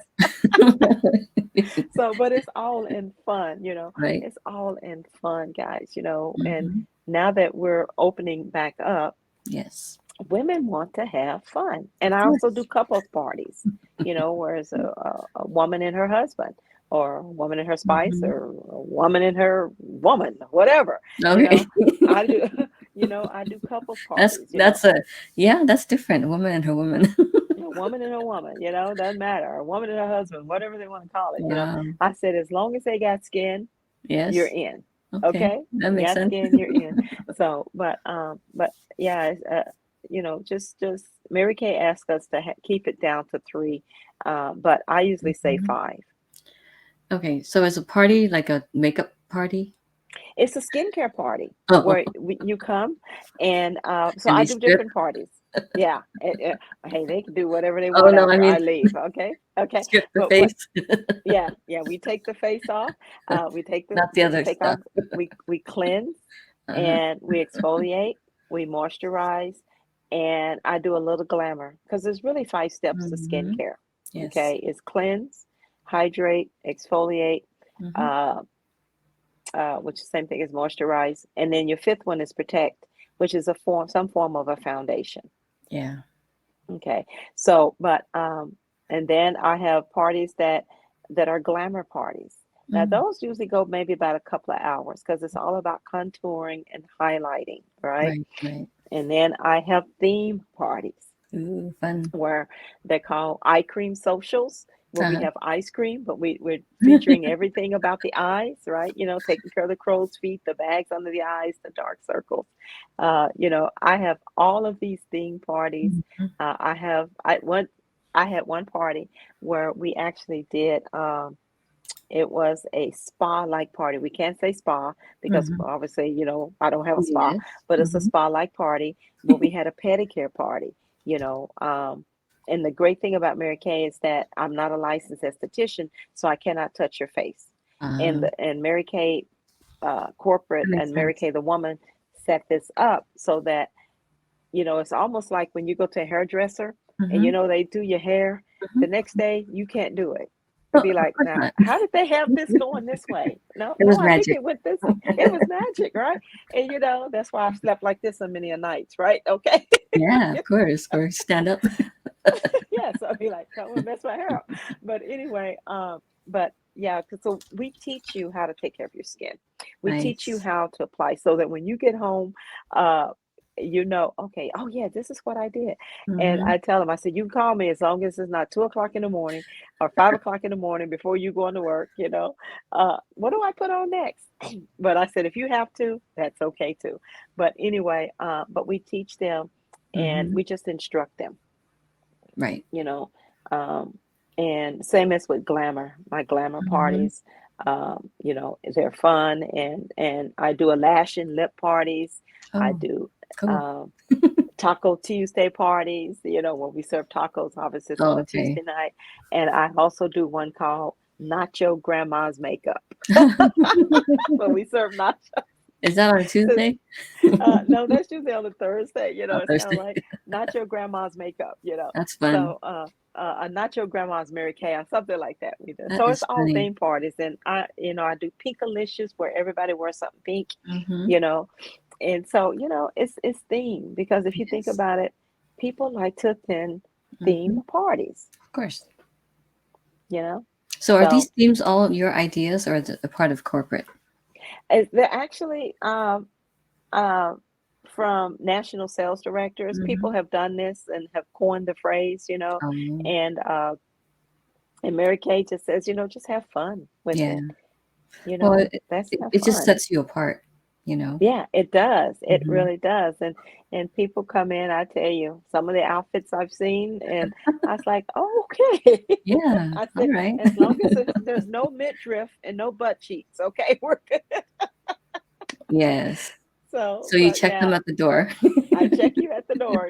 Speaker 2: just so." But it's all in fun.
Speaker 1: Right.
Speaker 2: It's all in fun, guys. And
Speaker 1: Mhm.
Speaker 2: now that we're opening back up,
Speaker 1: Yes.
Speaker 2: women want to have fun. And
Speaker 1: Of
Speaker 2: I also do
Speaker 1: course.
Speaker 2: couples parties, where it's a woman and her husband, or a woman and her spice,
Speaker 1: Mhm.
Speaker 2: or a woman and her woman, whatever. You
Speaker 1: Okay.
Speaker 2: know, I do, I do couples
Speaker 1: That's
Speaker 2: parties,
Speaker 1: that's a yeah, that's different. Woman and her woman.
Speaker 2: a woman and a woman, doesn't matter. A woman and a husband, whatever they want to call it.
Speaker 1: Wow.
Speaker 2: I said, as long as they got skin, you're
Speaker 1: Yes.
Speaker 2: in.
Speaker 1: Okay.
Speaker 2: Okay?
Speaker 1: That
Speaker 2: You
Speaker 1: makes
Speaker 2: got
Speaker 1: sense.
Speaker 2: skin, you're in. So, but yeah, just Mary Kay asked us to keep it down to 3, but I usually say
Speaker 1: Mhm.
Speaker 2: 5.
Speaker 1: Okay, so is a party like a makeup party?
Speaker 2: It's a skincare party
Speaker 1: Oh,
Speaker 2: where you come, and so
Speaker 1: and
Speaker 2: I
Speaker 1: they
Speaker 2: do
Speaker 1: strip.
Speaker 2: different parties. Yeah, hey, they can do whatever they
Speaker 1: Oh
Speaker 2: want
Speaker 1: no, I
Speaker 2: after
Speaker 1: mean
Speaker 2: I leave. Okay, okay,
Speaker 1: strip the
Speaker 2: but what?
Speaker 1: face,
Speaker 2: Yeah, yeah, we take the face off. We take
Speaker 1: not the other
Speaker 2: take off.
Speaker 1: stuff.
Speaker 2: We cleanse
Speaker 1: Uh-huh.
Speaker 2: and we exfoliate. We moisturize, and I do a little glamour because there's really 5 steps to
Speaker 1: Hmm.
Speaker 2: skincare.
Speaker 1: Yes.
Speaker 2: Okay, it's cleanse, hydrate, exfoliate,
Speaker 1: Hmm.
Speaker 2: uh, which is the same thing as moisturize, and then your fifth one is protect, which is some form of a foundation.
Speaker 1: Yeah.
Speaker 2: Okay. So, but and then I have parties that are glamour parties. Now
Speaker 1: Mm.
Speaker 2: those usually go maybe about a couple of hours because it's all about contouring and highlighting, right?
Speaker 1: Right. Right.
Speaker 2: And then I have theme parties
Speaker 1: Ooh, fun.
Speaker 2: where they call eye cream socials, where we
Speaker 1: Uh-huh.
Speaker 2: have ice cream, but we're featuring everything about the eyes, right? You know, taking care of the crow's feet, the bags under the eyes, the dark circles. I have all of these theme parties.
Speaker 1: Mhm.
Speaker 2: I had one party where we actually did. It was a spa-like party. We can't say spa because
Speaker 1: Mhm.
Speaker 2: obviously, I don't have a spa,
Speaker 1: Yes.
Speaker 2: but it's a
Speaker 1: Mhm.
Speaker 2: spa-like party where we had a pedicure party, you know. And the great thing about Mary Kay is that I'm not a licensed esthetician, so I cannot touch your face. And
Speaker 1: Uh,
Speaker 2: and Mary Kay corporate
Speaker 1: that makes
Speaker 2: and Mary
Speaker 1: sense.
Speaker 2: Kay the woman set this up so that it's almost like when you go to a hairdresser and
Speaker 1: Mhm.
Speaker 2: they do your hair,
Speaker 1: Mhm.
Speaker 2: the next day you can't do it. It'd
Speaker 1: Oh,
Speaker 2: be
Speaker 1: of
Speaker 2: like,
Speaker 1: course
Speaker 2: now,
Speaker 1: not.
Speaker 2: how did they have this going this way? No,
Speaker 1: It
Speaker 2: no,
Speaker 1: was
Speaker 2: I think
Speaker 1: magic.
Speaker 2: it went this way. It was magic, right? And that's why I've slept like this on many a nights, right? Okay.
Speaker 1: Yeah, of course. Or stand up.
Speaker 2: Yeah, so I'd be like, come and mess my hair up. But anyway, but yeah, so we teach you how to take care of your skin. We teach you
Speaker 1: Nice.
Speaker 2: how to apply so that when you get home, uh, okay, oh yeah, this is what I did. And
Speaker 1: Mhm.
Speaker 2: I tell them, I said, you can call me as long as it's not 2 o'clock in the morning or 5 o'clock in the morning before you go into work, what do I put on next? But I said, if you have to, that's okay too. But anyway, but we teach them and
Speaker 1: Mhm.
Speaker 2: we just instruct them
Speaker 1: Right.
Speaker 2: you know. Um, and same as with glamour, my glamour
Speaker 1: Mhm.
Speaker 2: parties, they're fun and I do a lash and lip parties. I
Speaker 1: Oh,
Speaker 2: do
Speaker 1: cool.
Speaker 2: um, Taco Tuesday parties, when we serve tacos, obviously it's on
Speaker 1: Oh,
Speaker 2: a
Speaker 1: okay.
Speaker 2: Tuesday night. And I also do one called Nacho Grandma's Makeup, where we serve nachos.
Speaker 1: Is that on a Tuesday?
Speaker 2: No, that's usually on a Thursday.
Speaker 1: Oh,
Speaker 2: It's kind of
Speaker 1: Thursday.
Speaker 2: like not your grandma's makeup.
Speaker 1: That's fun.
Speaker 2: So, a not your grandma's Mary Kay or something like that we do.
Speaker 1: That
Speaker 2: So it's
Speaker 1: is
Speaker 2: all
Speaker 1: funny.
Speaker 2: theme parties, and I do Pinkalicious where everybody wears something pink,
Speaker 1: Mhm.
Speaker 2: you know, and so it's themed because if you think
Speaker 1: Yes.
Speaker 2: about it, people like to attend
Speaker 1: Mhm.
Speaker 2: theme parties,
Speaker 1: Of course.
Speaker 2: you know.
Speaker 1: So are these
Speaker 2: So
Speaker 1: themes all your ideas or a part of corporate?
Speaker 2: they're actually uh, from national sales directors. People
Speaker 1: Mhm.
Speaker 2: have done this and have coined the phrase,
Speaker 1: Oh,
Speaker 2: and uh, and Mary Kay just says, just have fun with
Speaker 1: yeah.
Speaker 2: it.
Speaker 1: Well, it
Speaker 2: Let's
Speaker 1: it
Speaker 2: have
Speaker 1: it just
Speaker 2: fun.
Speaker 1: sets you apart, you know?
Speaker 2: Yeah, it does. It
Speaker 1: Mhm.
Speaker 2: really does. And people come in, I tell you, some of the outfits I've seen, and I was like, oh, okay.
Speaker 1: Yeah,
Speaker 2: I said,
Speaker 1: alright.
Speaker 2: as long as there's no midriff and no butt cheeks, okay, we're good.
Speaker 1: Yes.
Speaker 2: So,
Speaker 1: So you
Speaker 2: but
Speaker 1: check them
Speaker 2: yeah,
Speaker 1: at the door.
Speaker 2: I check you at the door.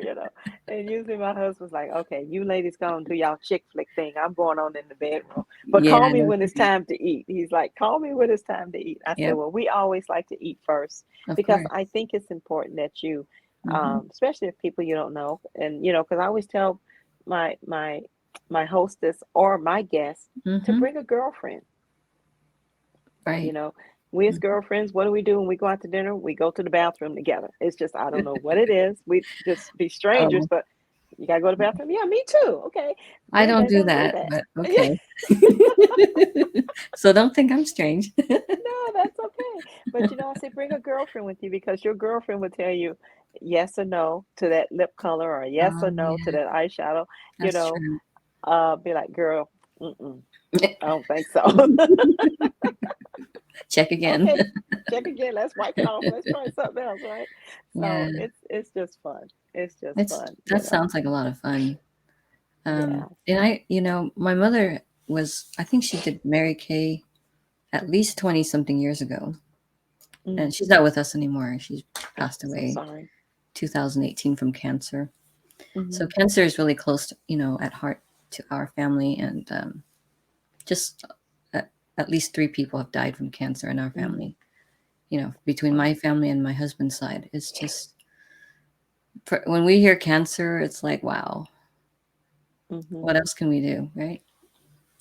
Speaker 2: And usually my husband's like, okay, you ladies go and do y'all chick flick thing. I'm going on in the bedroom. But
Speaker 1: Yeah,
Speaker 2: call
Speaker 1: I
Speaker 2: me
Speaker 1: know what
Speaker 2: when
Speaker 1: you
Speaker 2: it's
Speaker 1: mean.
Speaker 2: time to eat. He's like, call me when it's time to eat. I said,
Speaker 1: Yep,
Speaker 2: well, we always like to eat first
Speaker 1: of
Speaker 2: because
Speaker 1: course.
Speaker 2: I think it's important that you,
Speaker 1: Mhm,
Speaker 2: especially if people you don't know, and because I always tell my my my hostess or my guests to
Speaker 1: mhm,
Speaker 2: bring a girlfriend. You
Speaker 1: right.
Speaker 2: know, we as
Speaker 1: Mhm.
Speaker 2: girlfriends, what do we do when we go out to dinner? We go to the bathroom together. It's just, I don't know what it is. We just be strangers,
Speaker 1: Oh,
Speaker 2: but you gotta go to the bathroom. Yeah, me too. Okay.
Speaker 1: I don't
Speaker 2: Brenda
Speaker 1: do
Speaker 2: don't do
Speaker 1: that,
Speaker 2: that.
Speaker 1: but
Speaker 2: Yeah,
Speaker 1: okay. So don't think I'm strange.
Speaker 2: no, that's okay. But I say bring a girlfriend with you because your girlfriend will tell you yes or no to that lip color or yes
Speaker 1: Oh,
Speaker 2: or no to
Speaker 1: yeah,
Speaker 2: that eyeshadow. You
Speaker 1: that's
Speaker 2: know,
Speaker 1: true.
Speaker 2: be like, girl, I don't think so.
Speaker 1: Check again.
Speaker 2: Okay, check again. Let's wipe it off. Let's try something else, right? So
Speaker 1: Yeah,
Speaker 2: it's just fun. It's just
Speaker 1: it's
Speaker 2: fun.
Speaker 1: that sounds like a lot of fun.
Speaker 2: Yeah.
Speaker 1: And my mother I think she did Mary Kay at least 20 something years ago.
Speaker 2: Mm.
Speaker 1: and she's not with us anymore. She's
Speaker 2: Oh,
Speaker 1: passed
Speaker 2: so
Speaker 1: away
Speaker 2: sorry.
Speaker 1: 2018 from cancer. So
Speaker 2: Mhm.
Speaker 1: cancer is really close, at heart to our family, and just at least 3 people have died from cancer in our
Speaker 2: Mm.
Speaker 1: family. Between
Speaker 2: Wow.
Speaker 1: my family and my husband's side, it's just when we hear cancer, it's like, wow,
Speaker 2: Mhm.
Speaker 1: what else can we do, right?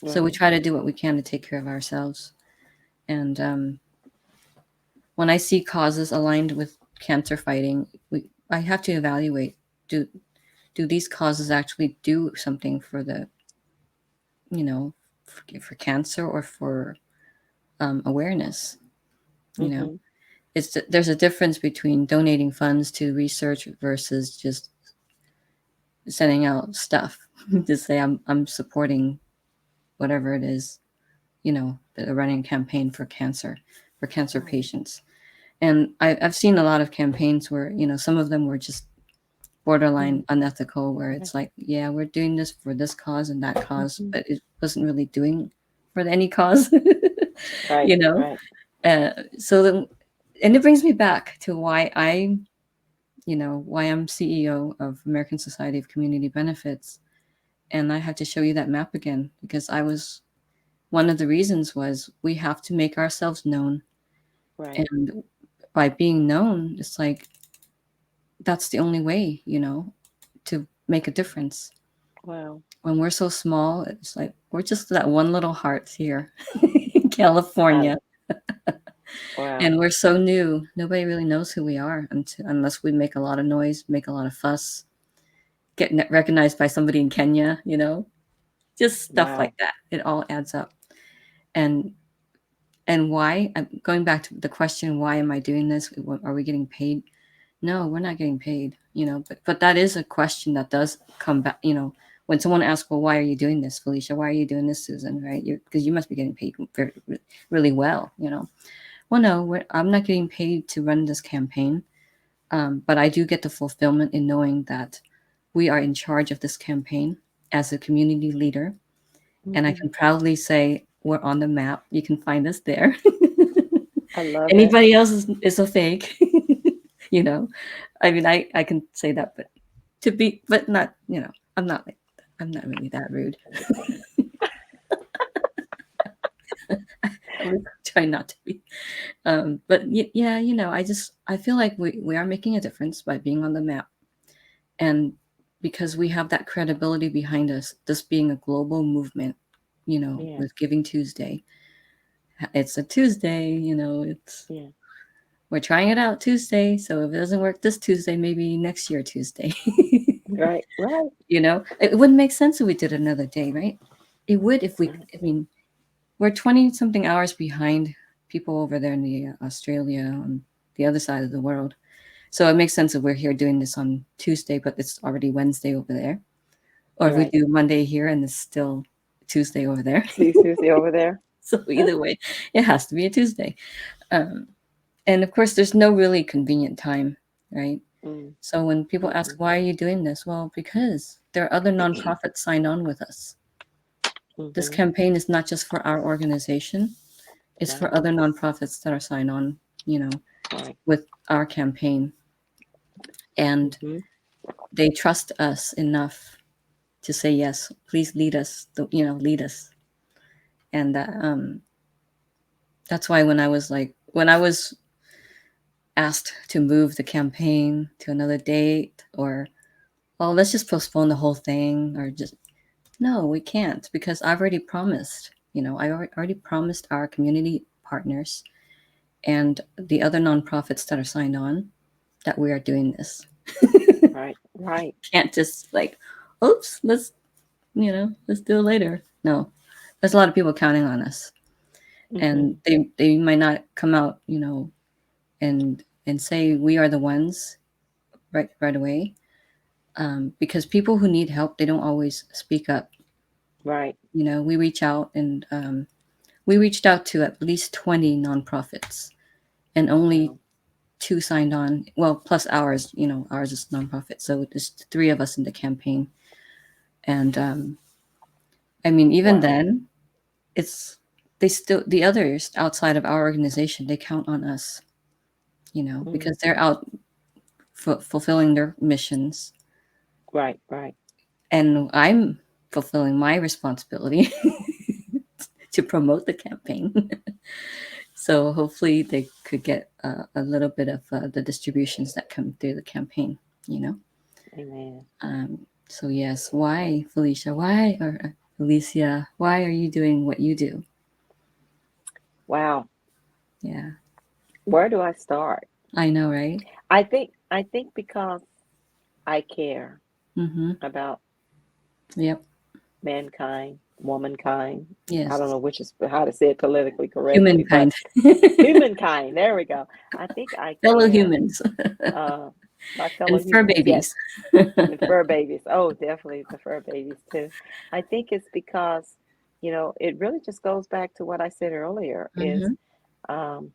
Speaker 1: So we
Speaker 2: Right.
Speaker 1: try to do what we can to take care of ourselves. And when I see causes aligned with cancer fighting, I have to evaluate, do do these causes actually do something for the you know for cancer, or for awareness. You know,
Speaker 2: Mhm.
Speaker 1: there's a difference between donating funds to research versus just sending out stuff to say I'm supporting whatever it is, running a campaign for cancer
Speaker 2: Right.
Speaker 1: patients. And I've seen a lot of campaigns where, some of them were just borderline
Speaker 2: Mhm.
Speaker 1: unethical, where
Speaker 2: Right.
Speaker 1: it's like, yeah, we're doing this for this cause and that cause,
Speaker 2: Mhm.
Speaker 1: but it wasn't really doing for any cause,
Speaker 2: Right.
Speaker 1: you know?
Speaker 2: Right.
Speaker 1: So then, and it brings me back to why I'm CEO of American Society of Community Benefits. And I had to show you that map again, because one of the reasons was we have to make ourselves known.
Speaker 2: Right.
Speaker 1: And by being known, it's like, that's the only way, to make a difference.
Speaker 2: Wow.
Speaker 1: When we're so small, it's like we're just that one little heart here in
Speaker 2: I,
Speaker 1: California.
Speaker 2: wow.
Speaker 1: And we're so new. Nobody really knows who we are unless we make a lot of noise, make a lot of fuss, get recognized by somebody in Kenya, just stuff like
Speaker 2: Wow.
Speaker 1: that. It all adds up. And and why? I'm going back to the question, why am I doing this? Are we getting paid? No, we're not getting paid, but that is a question that does come back, when someone asks, well, why are you doing this, Felicia? Why are you doing this, Susan? Right? Because you must be getting paid very, really well. Well, no, I'm not getting paid to run this campaign, but I do get the fulfillment in knowing that we are in charge of this campaign as a community leader. And I
Speaker 2: Mhm.
Speaker 1: can proudly say we're on the map. You can find us there.
Speaker 2: I love it.
Speaker 1: Anybody else is a fake, you know. I mean, I can say that, but not, I'm not really that rude. I would try not to be. But yeah, I feel like we are making a difference by being on the map, and because we have that credibility behind us, this being a global movement,
Speaker 2: Yeah.
Speaker 1: with Giving Tuesday. It's a Tuesday, it's
Speaker 2: Yeah.
Speaker 1: we're trying it out Tuesday. So if it doesn't work this Tuesday, maybe next year Tuesday.
Speaker 2: Right. Right.
Speaker 1: It wouldn't make sense if we did another day, right? It would if we.
Speaker 2: Right.
Speaker 1: I mean, we're 20 something hours behind people over there in the Australia, on the other side of the world. So it makes sense if we're here doing this on Tuesday, but it's already Wednesday over there. Or if we
Speaker 2: Right.
Speaker 1: do Monday here and it's still Tuesday over there.
Speaker 2: See Susie over there.
Speaker 1: So either way, it has to be a Tuesday. Um, and of course, there's no really convenient time, right?
Speaker 2: Mm.
Speaker 1: So when people ask,
Speaker 2: Mm-mm.
Speaker 1: why are you doing this? Well, because there are other nonprofits signed on with us. This
Speaker 2: Mhm.
Speaker 1: campaign is not just for our organization, it's
Speaker 2: Right.
Speaker 1: for other nonprofits that are signed on,
Speaker 2: Right.
Speaker 1: with our campaign. And
Speaker 2: Mhm.
Speaker 1: they trust us enough to say, yes, please lead us, lead us. And that's why when I was asked to move the campaign to another date, or, oh, let's just postpone the whole thing, or just, no, we can't, because I've already promised, I already promised our community partners and the other nonprofits that are signed on that we are doing this.
Speaker 2: Right. Right.
Speaker 1: Can't just like, oops, let's do it later. No, there's a lot of people counting on us, and
Speaker 2: Mhm.
Speaker 1: they might not come out, and say we are the ones right away, because people who need help, they don't always speak up.
Speaker 2: Right.
Speaker 1: We reach out, and we reached out to at least 20 nonprofits, and only
Speaker 2: Wow.
Speaker 1: two signed on. Well, plus ours. Ours is nonprofit, so there's 3 of us in the campaign. And I mean, even
Speaker 2: Wow.
Speaker 1: then, it's the others outside of our organization, they count on us. because
Speaker 2: Mm.
Speaker 1: they're out fulfilling their missions,
Speaker 2: Right, right.
Speaker 1: and I'm fulfilling my responsibility to promote the campaign. So hopefully they could get a little bit of the distributions that come through the campaign, you know.
Speaker 2: Amen.
Speaker 1: So yes, why, Felicia? Why, or Alicia? Why are you doing what you do?
Speaker 2: Wow.
Speaker 1: Yeah,
Speaker 2: Where do I start?
Speaker 1: I know, right?
Speaker 2: I think because I care
Speaker 1: Mm-hmm.
Speaker 2: about
Speaker 1: Yep.
Speaker 2: mankind, womankind. I don't
Speaker 1: Yes.
Speaker 2: know which is how to say it politically correctly, but
Speaker 1: Humankind,
Speaker 2: humankind. There we go. I think I
Speaker 1: fellow
Speaker 2: care.
Speaker 1: humans,
Speaker 2: Uh, my fellow
Speaker 1: and fur
Speaker 2: humans, yes,
Speaker 1: babies.
Speaker 2: and fur babies. Oh, definitely the fur babies too. I think it's because, it really just goes back to what I said earlier is
Speaker 1: Mm-hmm.
Speaker 2: um,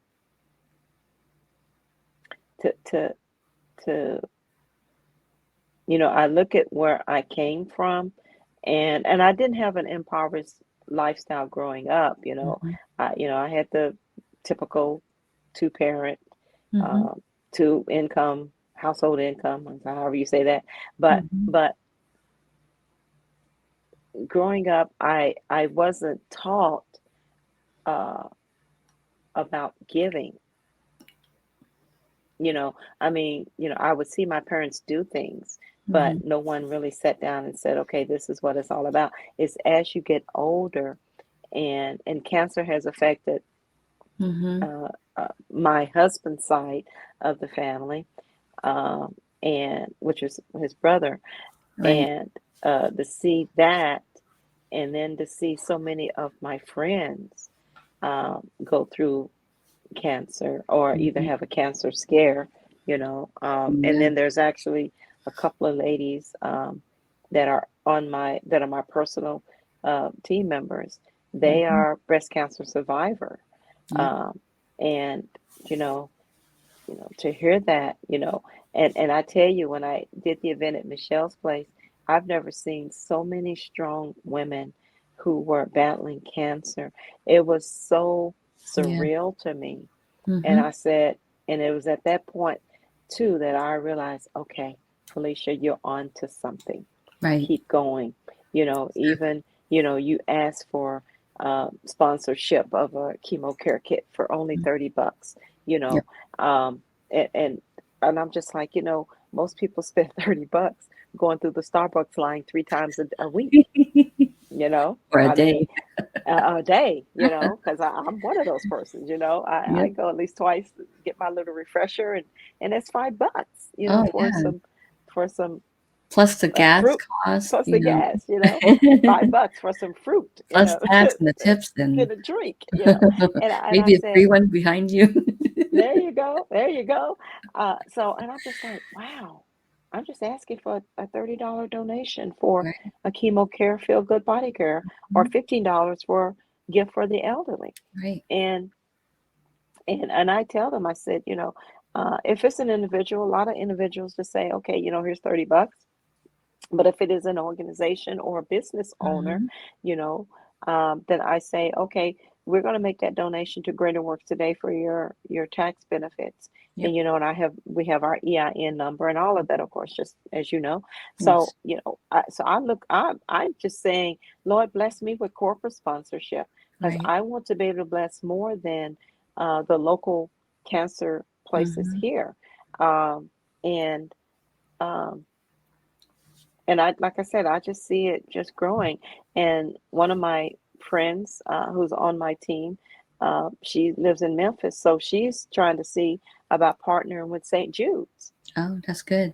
Speaker 2: to to I look at where I came from, and I didn't have an impoverished lifestyle growing up.
Speaker 1: Mm-hmm.
Speaker 2: I had the typical two parent,
Speaker 1: Mm-hmm.
Speaker 2: uh, two income household income, or however you say that. But
Speaker 1: Mm-hmm.
Speaker 2: but growing up, I wasn't taught uh, about giving. I mean, I would see my parents do things, but
Speaker 1: Mm-hmm.
Speaker 2: no one really sat down and said, okay, this is what it's all about. It's as you get older, and cancer has affected
Speaker 1: Mm-hmm.
Speaker 2: my husband's side of the family, um, and which is his brother,
Speaker 1: Right.
Speaker 2: and to see that, and then to see so many of my friends go through cancer or either
Speaker 1: Mm-hmm.
Speaker 2: have a cancer scare, and
Speaker 1: Yeah.
Speaker 2: then there's actually a couple of ladies that are my personal team members. They
Speaker 1: Mm-hmm.
Speaker 2: are breast cancer survivor,
Speaker 1: Yep.
Speaker 2: um, and you know, to hear that, and I tell you, when I did the event at Michelle's place, I've never seen so many strong women who were battling cancer. It was so
Speaker 1: Yeah.
Speaker 2: surreal to me. And
Speaker 1: Mm-hmm.
Speaker 2: I said, and it was at that point too that I realized, okay, Felicia, you're on to something.
Speaker 1: Right.
Speaker 2: Keep going. Even, you ask for sponsorship of a chemo care kit for only $30, you
Speaker 1: Yep.
Speaker 2: know, um, and, and, and I'm just like, most people spend $30 going through the Starbucks line 3 times a week,
Speaker 1: For a
Speaker 2: I mean,
Speaker 1: day.
Speaker 2: a day, because I'm one of those persons, I
Speaker 1: Yep.
Speaker 2: go at least twice to get my little refresher, and it's $5,
Speaker 1: Oh
Speaker 2: for
Speaker 1: yeah.
Speaker 2: some
Speaker 1: Plus the gas
Speaker 2: fruit
Speaker 1: cost,
Speaker 2: plus the gas, $5 for some fruit,
Speaker 1: plus tax and the
Speaker 2: to
Speaker 1: tips, and
Speaker 2: get a drink, and I
Speaker 1: maybe a free
Speaker 2: said,
Speaker 1: one behind you.
Speaker 2: there you go. So, and I'm just like, wow, I'm just asking for a $30 donation for
Speaker 1: Right.
Speaker 2: a chemo care, feel good body care, or
Speaker 1: Mhm.
Speaker 2: $15 for gift for the elderly.
Speaker 1: Right.
Speaker 2: And and I tell them, I said, if it's an individual, a lot of individuals just say, okay, here's $30. But if it is an organization or a business owner,
Speaker 1: Mhm.
Speaker 2: you know, then I say, okay, we're going to make that donation to Greater Works today for your tax benefits. And
Speaker 1: Yep.
Speaker 2: we have our EIN number and all of that, of course, just as you know. So
Speaker 1: Yes.
Speaker 2: I'm just saying, Lord, bless me with corporate sponsorship, because
Speaker 1: Right.
Speaker 2: I want to be able to bless more than the local cancer places
Speaker 1: Mhm.
Speaker 2: here, and um, and like I said, I just see it just growing. And one of my friends, who's on my team, she lives in Memphis, so she's trying to see about partnering with St. Jude's,
Speaker 1: Oh, that's good.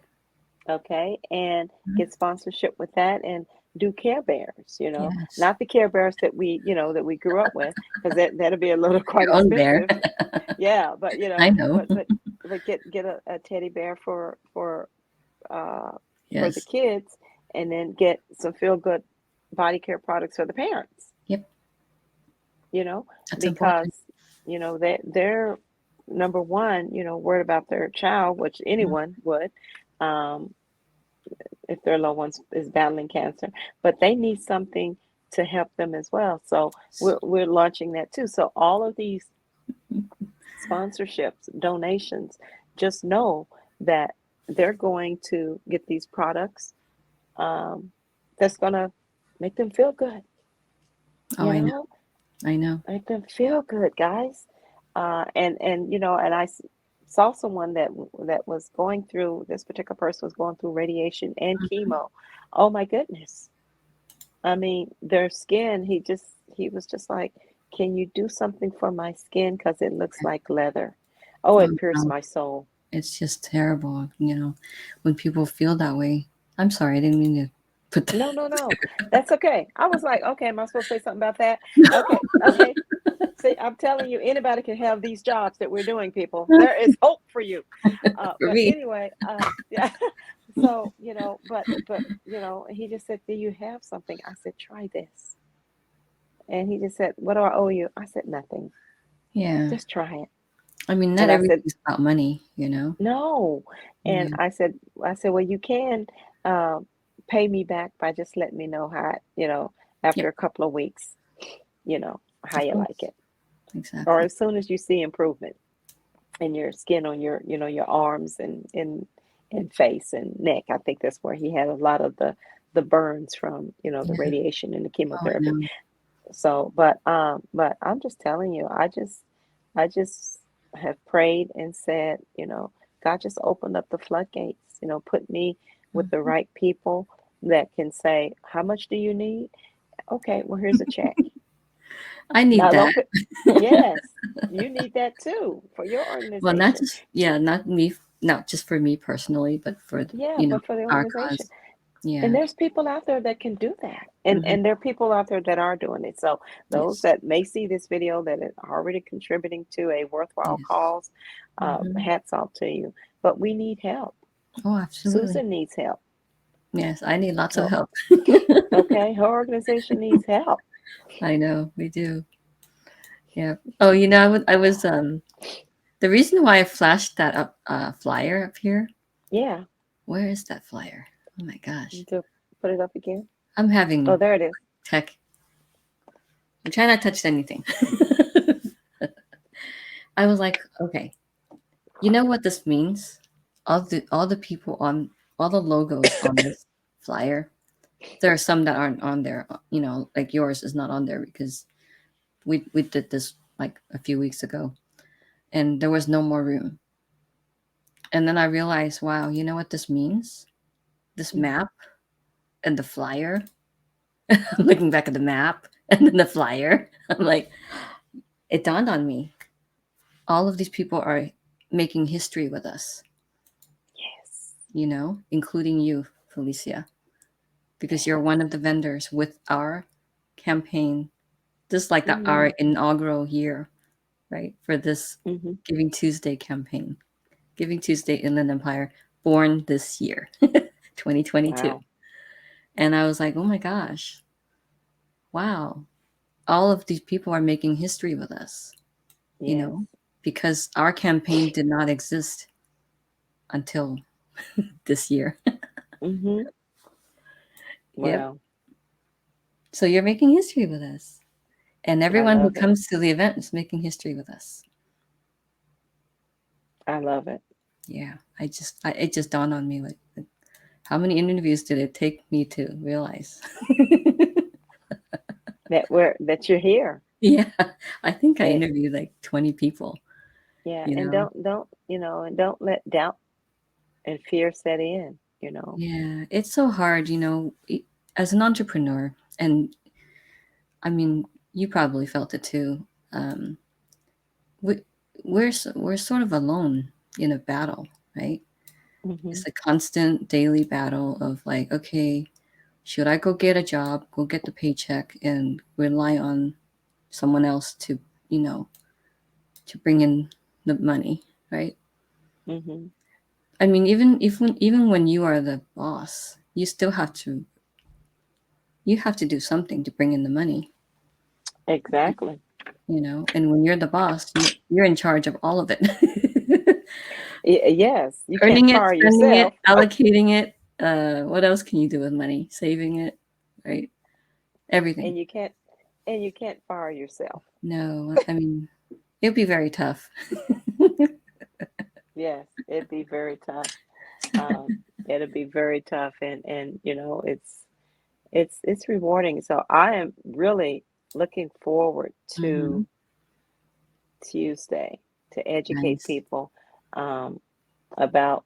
Speaker 2: okay, and
Speaker 1: Mhm.
Speaker 2: get sponsorship with that, and do Care Bears,
Speaker 1: Yes.
Speaker 2: not the Care Bears that we grew up with, because that'll be a little quite
Speaker 1: Your own bear.
Speaker 2: expensive. Yeah, but
Speaker 1: I know.
Speaker 2: get a teddy bear uh, for the
Speaker 1: Yes.
Speaker 2: kids, and then get some feel good body care products for the parents,
Speaker 1: Yep.
Speaker 2: you know,
Speaker 1: That's
Speaker 2: because,
Speaker 1: important.
Speaker 2: they're number one, worried about their child, which
Speaker 1: Mhm.
Speaker 2: anyone would, um, if their loved ones is battling cancer, but they need something to help them as well. So we're launching that too. So all of these sponsorships, donations, just know that they're going to get these products um, that's going to make them feel good,
Speaker 1: Oh,
Speaker 2: you
Speaker 1: I know.
Speaker 2: know,
Speaker 1: I know.
Speaker 2: make them feel good, guys. And and saw someone that was going through, this particular person was going through radiation and chemo. Oh my goodness. I mean, their skin, he was just like, "Can you do something for my skin? Because it looks like leather." Oh,
Speaker 1: Oh
Speaker 2: it pierced
Speaker 1: no,
Speaker 2: my soul.
Speaker 1: it's just terrible. When people feel that way. I'm sorry, I didn't mean to put
Speaker 2: No,
Speaker 1: that.
Speaker 2: no, no. That's okay. I was like, okay, am I supposed to say something about that? Okay, okay. See, I'm telling you, anybody can have these jobs that we're doing, people. There is hope for you.
Speaker 1: For
Speaker 2: But
Speaker 1: me.
Speaker 2: anyway, yeah. So, he just said, "Do you have something?" I said, "Try this." And he just said, "What do I owe you?" I said, "Nothing.
Speaker 1: Yeah.
Speaker 2: Just try it."
Speaker 1: I mean, not
Speaker 2: And I said,
Speaker 1: everything's about money.
Speaker 2: "No." And
Speaker 1: Yeah.
Speaker 2: I said, "Well, you can uh, pay me back by just letting me know after
Speaker 1: Yep.
Speaker 2: a couple of weeks, how
Speaker 1: Of
Speaker 2: you like
Speaker 1: course.
Speaker 2: it, or
Speaker 1: Exactly.
Speaker 2: as soon as you see improvement in your skin on your arms and face and neck." I think that's where he had a lot of the burns from, the
Speaker 1: Yeah.
Speaker 2: radiation and the
Speaker 1: Oh, I
Speaker 2: chemotherapy.
Speaker 1: know.
Speaker 2: So, but I'm just telling you, I just have prayed and said, God just opened up the floodgates, put me with the
Speaker 1: Mhm.
Speaker 2: right people that can say, "How much do you need?" Okay, well, here's a check.
Speaker 1: I need
Speaker 2: Now,
Speaker 1: that.
Speaker 2: don't put, yes, you need that too for your
Speaker 1: Well, not
Speaker 2: organization.
Speaker 1: just yeah, not me, not just for me personally, but for
Speaker 2: Yeah, but for the
Speaker 1: our
Speaker 2: organization.
Speaker 1: cause.
Speaker 2: And
Speaker 1: Yeah.
Speaker 2: there's people out there that can do that. And
Speaker 1: Hmm.
Speaker 2: and there are people out there that are doing it. So those
Speaker 1: Yes.
Speaker 2: that may see this video that are already contributing to a worthwhile
Speaker 1: Yes.
Speaker 2: cause,
Speaker 1: Hmm.
Speaker 2: hats off to you. But we need help.
Speaker 1: Oh, absolutely.
Speaker 2: Susan needs help.
Speaker 1: Yes, I need lots of
Speaker 2: Oh,
Speaker 1: help.
Speaker 2: okay, her organization needs help.
Speaker 1: I know we do. Yeah. Oh, the reason why I flashed that up flyer up here.
Speaker 2: Yeah,
Speaker 1: Where is that flyer? Oh my gosh.
Speaker 2: to put it up again.
Speaker 1: I'm
Speaker 2: Oh,
Speaker 1: having
Speaker 2: there it is.
Speaker 1: tech. I'm trying not to touch anything. I was like, okay, you know what this means? All the people on all the logos on this flyer. There are some that aren't on there. Like yours is not on there because we did this like a few weeks ago, and there was no more room. And then I realized, wow, you know what this means? This
Speaker 2: Mm.
Speaker 1: map and the flyer. I'm looking back at the map and then the flyer. I'm like, it dawned on me. All of these people are making history with us,
Speaker 2: Yes,
Speaker 1: including you, Felicia, because you're one
Speaker 2: yes.
Speaker 1: of the vendors with our campaign. This is like our
Speaker 2: Mm-hmm.
Speaker 1: inaugural year, right? For this
Speaker 2: Mm-hmm.
Speaker 1: Giving Tuesday campaign. Giving Tuesday Inland Empire, born this year, 2022.
Speaker 2: Wow.
Speaker 1: And I was like, oh my gosh, wow. All of these people are making history with us, you
Speaker 2: Yes.
Speaker 1: know, because our campaign did not exist until this year.
Speaker 2: Mm-hmm.
Speaker 1: Yep.
Speaker 2: Wow.
Speaker 1: So you're making history with us. And
Speaker 2: I
Speaker 1: everyone who
Speaker 2: love it.
Speaker 1: comes to the event is making history with us.
Speaker 2: I love it.
Speaker 1: Yeah. It just dawned on me like how many interviews did it take me to realize?
Speaker 2: That you're here.
Speaker 1: Yeah. I think I
Speaker 2: And
Speaker 1: interviewed like 20 people,
Speaker 2: yeah,
Speaker 1: you
Speaker 2: and
Speaker 1: know?
Speaker 2: don't let doubt and fear set in.
Speaker 1: Yeah. It's so hard, as an entrepreneur. And I mean, you probably felt it too. Um, we, we're sort of alone in a battle, right?
Speaker 2: Hmm.
Speaker 1: It's a constant daily battle of like, okay, should I go get a job, go get the paycheck, and rely on someone else you know, to bring in the money, right?
Speaker 2: Hmm.
Speaker 1: I mean, even when you are the boss, you have to do something to bring in the money,
Speaker 2: Exactly.
Speaker 1: And when you're the boss, you're in charge of all of it.
Speaker 2: Yes, you can't
Speaker 1: Earning it,
Speaker 2: fire
Speaker 1: spending it,
Speaker 2: yourself.
Speaker 1: allocating it. What else can you do with money? Saving it, right? Everything.
Speaker 2: and you can't and you can't fire yourself.
Speaker 1: No, I mean, It'd be very tough.
Speaker 2: Yes, it'd be very tough. Um, it'll be very tough, and it's rewarding. So I am really looking forward
Speaker 1: Hmm.
Speaker 2: to Tuesday to educate
Speaker 1: Nice.
Speaker 2: people um, about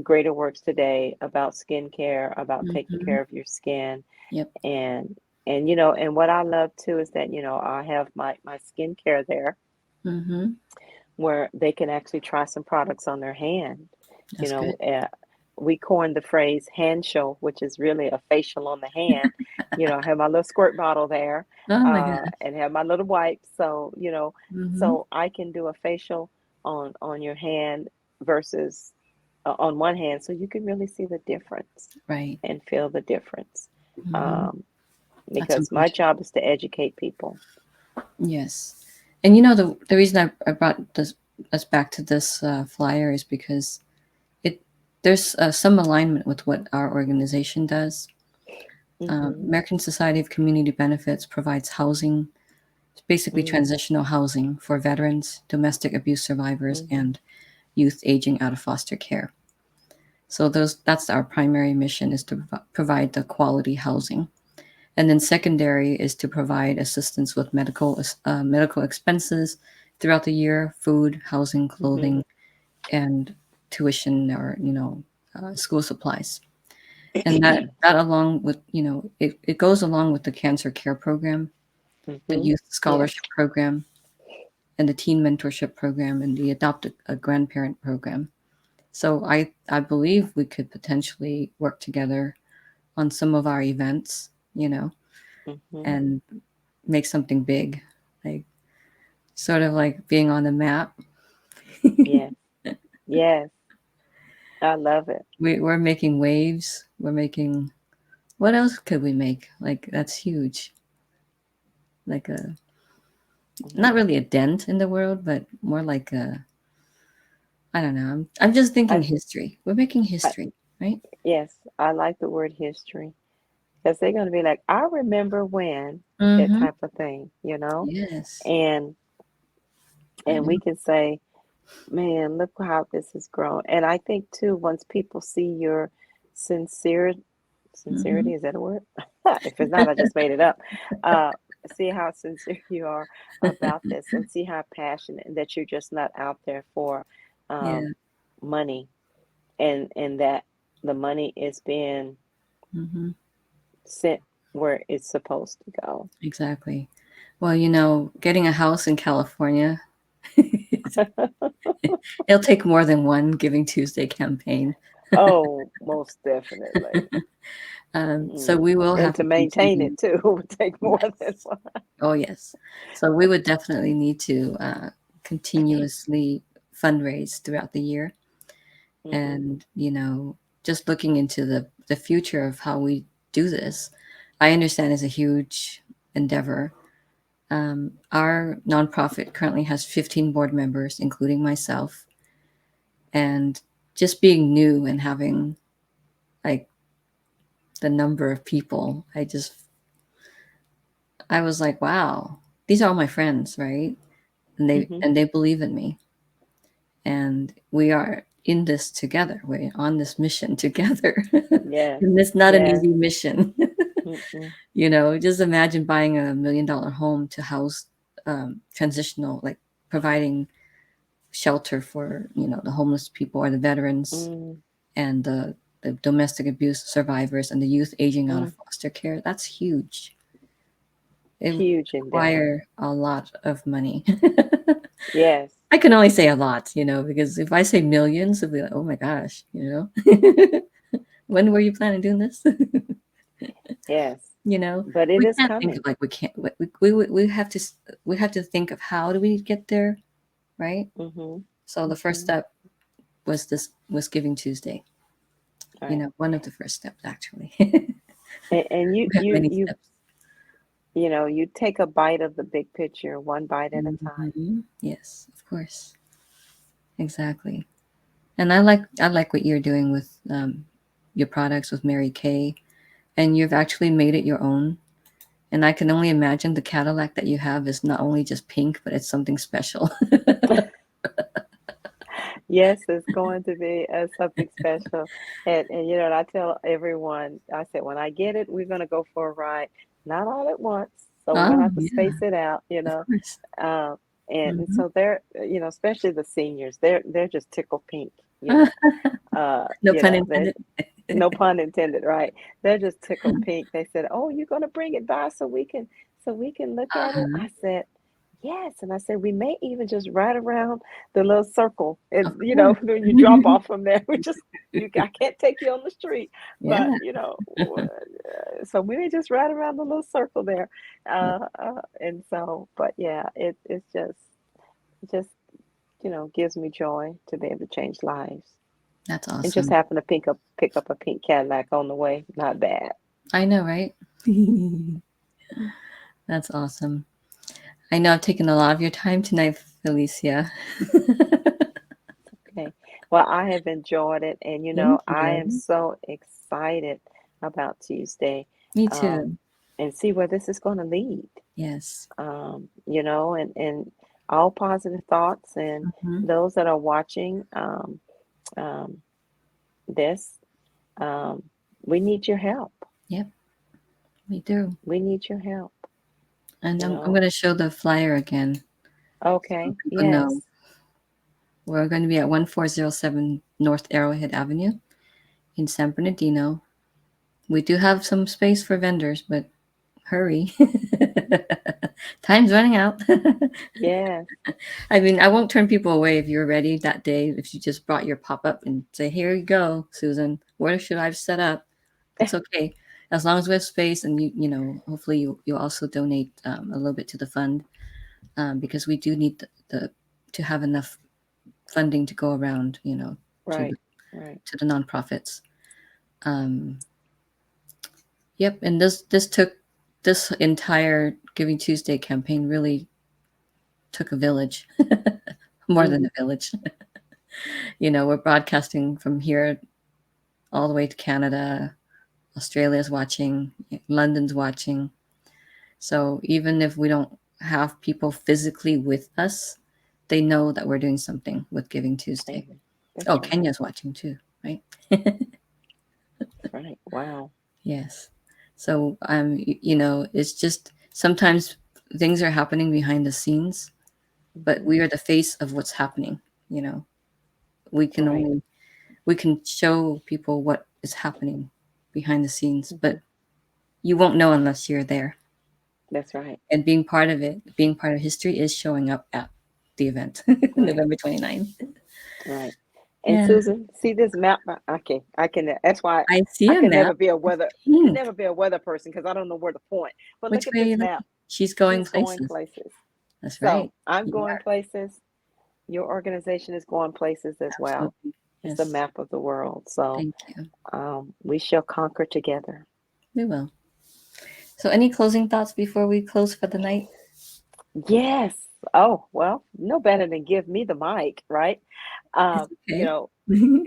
Speaker 2: greater works today, about skincare, about taking
Speaker 1: Hmm.
Speaker 2: care of your skin,
Speaker 1: Yep.
Speaker 2: and and what I love too is that I have my skincare there
Speaker 1: Hmm.
Speaker 2: where they can actually try some products on their hand. You
Speaker 1: That's
Speaker 2: know,
Speaker 1: good.
Speaker 2: we coined the phrase hand show, which is really a facial on the hand. I have my little squirt bottle there,
Speaker 1: Oh my gosh.
Speaker 2: and have my little wipes. So,
Speaker 1: Hmm.
Speaker 2: so I can do a facial on your hand versus on one hand, so you can really see the difference
Speaker 1: Right.
Speaker 2: and feel the difference.
Speaker 1: Hmm.
Speaker 2: Um,
Speaker 1: That's
Speaker 2: because my
Speaker 1: important.
Speaker 2: job is to educate people.
Speaker 1: Yes. And you know the reason I brought us back to this flyer is because it there's some alignment with what our organization does.
Speaker 2: Hmm.
Speaker 1: American Society of Community Benefits provides housing, basically
Speaker 2: Mm,
Speaker 1: transitional housing for veterans, domestic abuse survivors,
Speaker 2: hmm.
Speaker 1: and youth aging out of foster care. So that's our primary mission, is to provide the quality housing. And then secondary is to provide assistance with medical expenses throughout the year, food, housing,
Speaker 2: Hmm.
Speaker 1: clothing, and tuition, or school supplies. And that along with, it goes along with the cancer care program, the
Speaker 2: Hmm.
Speaker 1: youth
Speaker 2: Yes.
Speaker 1: scholarship program, and the teen mentorship program, and the adopt a grandparent program. So I believe we could potentially work together on some of our events,
Speaker 2: Hmm.
Speaker 1: and make something big, like sort of like being on the map.
Speaker 2: Yes. Yes. I love it.
Speaker 1: We're making waves. We're making, what else could we make? Like, that's huge. Like a,
Speaker 2: Hmm.
Speaker 1: not really a dent in the world, but more like a, I don't know. I'm just thinking
Speaker 2: I,
Speaker 1: history. We're making
Speaker 2: I
Speaker 1: history, right?
Speaker 2: yes, I like the word history because they're going to be like, I remember when that
Speaker 1: Mm-hmm.
Speaker 2: type of thing.
Speaker 1: Yes,
Speaker 2: And
Speaker 1: I
Speaker 2: and
Speaker 1: know.
Speaker 2: we can say, man, look how this has grown. And I think too, once people see your sincere
Speaker 1: Mm-hmm.
Speaker 2: sincerity, is that a word? If it's not, I just made it up. Uh, see how sincere you are about this, and see how passionate, and that you're just not out there for
Speaker 1: Yeah.
Speaker 2: um, money, and that the money is being
Speaker 1: Mm-hmm.
Speaker 2: sent where it's supposed to go.
Speaker 1: Exactly. Well, getting a house in California, it'll take more than one Giving Tuesday campaign.
Speaker 2: Oh, most definitely.
Speaker 1: So we will
Speaker 2: And
Speaker 1: have
Speaker 2: to
Speaker 1: to
Speaker 2: maintain
Speaker 1: continue.
Speaker 2: it too would take more than
Speaker 1: Yes.
Speaker 2: one.
Speaker 1: Oh, yes. So we would definitely need to continuously fundraise throughout the year,
Speaker 2: Hmm.
Speaker 1: and just looking into the future of how we do this. I understand is a huge endeavor. Our nonprofit currently has 15 board members, including myself, and just being new and having like the number of people, I was like, wow, these are all my friends, right? And they
Speaker 2: Hmm.
Speaker 1: and they believe in me, and we are in this together. We're on this mission together.
Speaker 2: Yes.
Speaker 1: And it's not an
Speaker 2: Yes.
Speaker 1: easy mission.
Speaker 2: Mm-mm.
Speaker 1: Just imagine buying $1 million home to house transitional, like providing shelter for, the homeless people or the veterans,
Speaker 2: Mm,
Speaker 1: and the domestic abuse survivors, and the youth aging out of
Speaker 2: mm.
Speaker 1: foster care. That's huge. It would
Speaker 2: Huge endeavor.
Speaker 1: require a lot of money.
Speaker 2: Yes.
Speaker 1: I can only say a lot, because if I say millions, it'll be like, oh my gosh, when were you planning on doing this?
Speaker 2: Yes. But it
Speaker 1: We
Speaker 2: is
Speaker 1: can't think of,
Speaker 2: coming.
Speaker 1: like, we can't, we have to, we have to think of how do we get there, right?
Speaker 2: Hmm.
Speaker 1: So the first
Speaker 2: Hmm.
Speaker 1: step was Giving Tuesday,
Speaker 2: Right.
Speaker 1: one of the first steps, actually. We
Speaker 2: And
Speaker 1: have many steps.
Speaker 2: you take a bite of the big picture, one bite at a time.
Speaker 1: Yes, of course. Exactly. And I like what you're doing with your products with Mary Kay, and you've actually made it your own, And I can only imagine the Cadillac that you have is not only just pink, but it's something special.
Speaker 2: Yes, it's going to be something special. And you know, and I tell everyone, I said, when I get it, we're going to go for a ride, not all at once. So we're going to
Speaker 1: Oh,
Speaker 2: have to
Speaker 1: yeah,
Speaker 2: space it out, you
Speaker 1: of
Speaker 2: know.
Speaker 1: course.
Speaker 2: Um, and
Speaker 1: Mhm.
Speaker 2: so they're, you know, especially the seniors, they're just tickle pink, you know.
Speaker 1: No
Speaker 2: You
Speaker 1: pun
Speaker 2: know, they
Speaker 1: intended.
Speaker 2: no pun intended, right? They're just tickle pink. They said, "Oh, you're going to bring it by so we can look at it."
Speaker 1: Uh-huh.
Speaker 2: I said, "Yes." And I said, "We may even just ride around the little circle."
Speaker 1: Of
Speaker 2: And you know,
Speaker 1: course.
Speaker 2: when you drop off from there, we just I can't take you on the street,
Speaker 1: Yeah.
Speaker 2: but you know, so we may just ride around the little circle there.
Speaker 1: Yeah.
Speaker 2: And so, but yeah, it's just you know gives me joy to be able to change lives.
Speaker 1: That's
Speaker 2: And just
Speaker 1: awesome.
Speaker 2: happen to pick up a pink Cadillac on the way. Not bad.
Speaker 1: I know, right? That's awesome. I know I've taken a lot of your time tonight, Felicia.
Speaker 2: Okay. Well, I have enjoyed it, and you know,
Speaker 1: Thank
Speaker 2: I am
Speaker 1: you.
Speaker 2: so excited about Tuesday,
Speaker 1: Me
Speaker 2: um,
Speaker 1: too.
Speaker 2: and see where this is going to lead.
Speaker 1: Yes.
Speaker 2: You know, and all positive thoughts, and
Speaker 1: Hmm.
Speaker 2: those that are watching um, this, um, we need your help.
Speaker 1: Yep, we do.
Speaker 2: We need your help.
Speaker 1: And
Speaker 2: You
Speaker 1: I'm
Speaker 2: know.
Speaker 1: going to show the flyer again so
Speaker 2: Okay.
Speaker 1: people know.
Speaker 2: Yes.
Speaker 1: We're going to be at 1407 North Arrowhead Avenue in San Bernardino. We do have some space for vendors, but hurry. Time's running out.
Speaker 2: Yes.
Speaker 1: I mean, I won't turn people away if you're ready that day. If you just brought your pop up and say, "Here you go, Susan. Where should I set up?" It's okay, as long as we have space, and you know, hopefully you also donate a little bit to the fund, because we do need the to have enough funding to go around. You know, to
Speaker 2: Right. Right.
Speaker 1: to the nonprofits. Um, yep, and this took this entire Giving Tuesday campaign really took a village, more than
Speaker 2: Hmm.
Speaker 1: a village. You know, we're broadcasting from here all the way to Canada. Australia's watching, London's watching. So even if we don't have people physically with us, they know that we're doing something with Giving Tuesday.
Speaker 2: Amen. That's
Speaker 1: Oh,
Speaker 2: right.
Speaker 1: Kenya's watching too, right?
Speaker 2: That's right. Wow.
Speaker 1: Yes. So you know, it's just sometimes things are happening behind the scenes, but
Speaker 2: Hmm.
Speaker 1: we are the face of what's happening. You know, we can
Speaker 2: Right.
Speaker 1: only we can show people what is happening behind the scenes,
Speaker 2: Hmm.
Speaker 1: but you won't know unless you're there.
Speaker 2: That's right.
Speaker 1: And being part of it, being part of history is showing up at the event,
Speaker 2: Right.
Speaker 1: November 29th.
Speaker 2: Right. And
Speaker 1: Yeah,
Speaker 2: Susan, see this map? Okay, I can. That's why
Speaker 1: I see
Speaker 2: I
Speaker 1: a
Speaker 2: could
Speaker 1: map.
Speaker 2: never be a
Speaker 1: It's
Speaker 2: weather. Could
Speaker 1: pink.
Speaker 2: never be a weather person because I don't know where to point. But
Speaker 1: Which
Speaker 2: look at
Speaker 1: way are
Speaker 2: this
Speaker 1: you
Speaker 2: map.
Speaker 1: looking? She's going
Speaker 2: She's going
Speaker 1: places.
Speaker 2: places.
Speaker 1: That's
Speaker 2: So
Speaker 1: right.
Speaker 2: I'm
Speaker 1: You
Speaker 2: going
Speaker 1: are.
Speaker 2: places. Your organization is going places as well.
Speaker 1: Absolutely.
Speaker 2: It's the
Speaker 1: Yes.
Speaker 2: map of the world. So
Speaker 1: Thank you.
Speaker 2: we shall conquer together.
Speaker 1: We will. So, any closing thoughts before we close for the night?
Speaker 2: Yes. Oh, well, no better than give me the mic, right?
Speaker 1: It's
Speaker 2: You
Speaker 1: okay.
Speaker 2: know,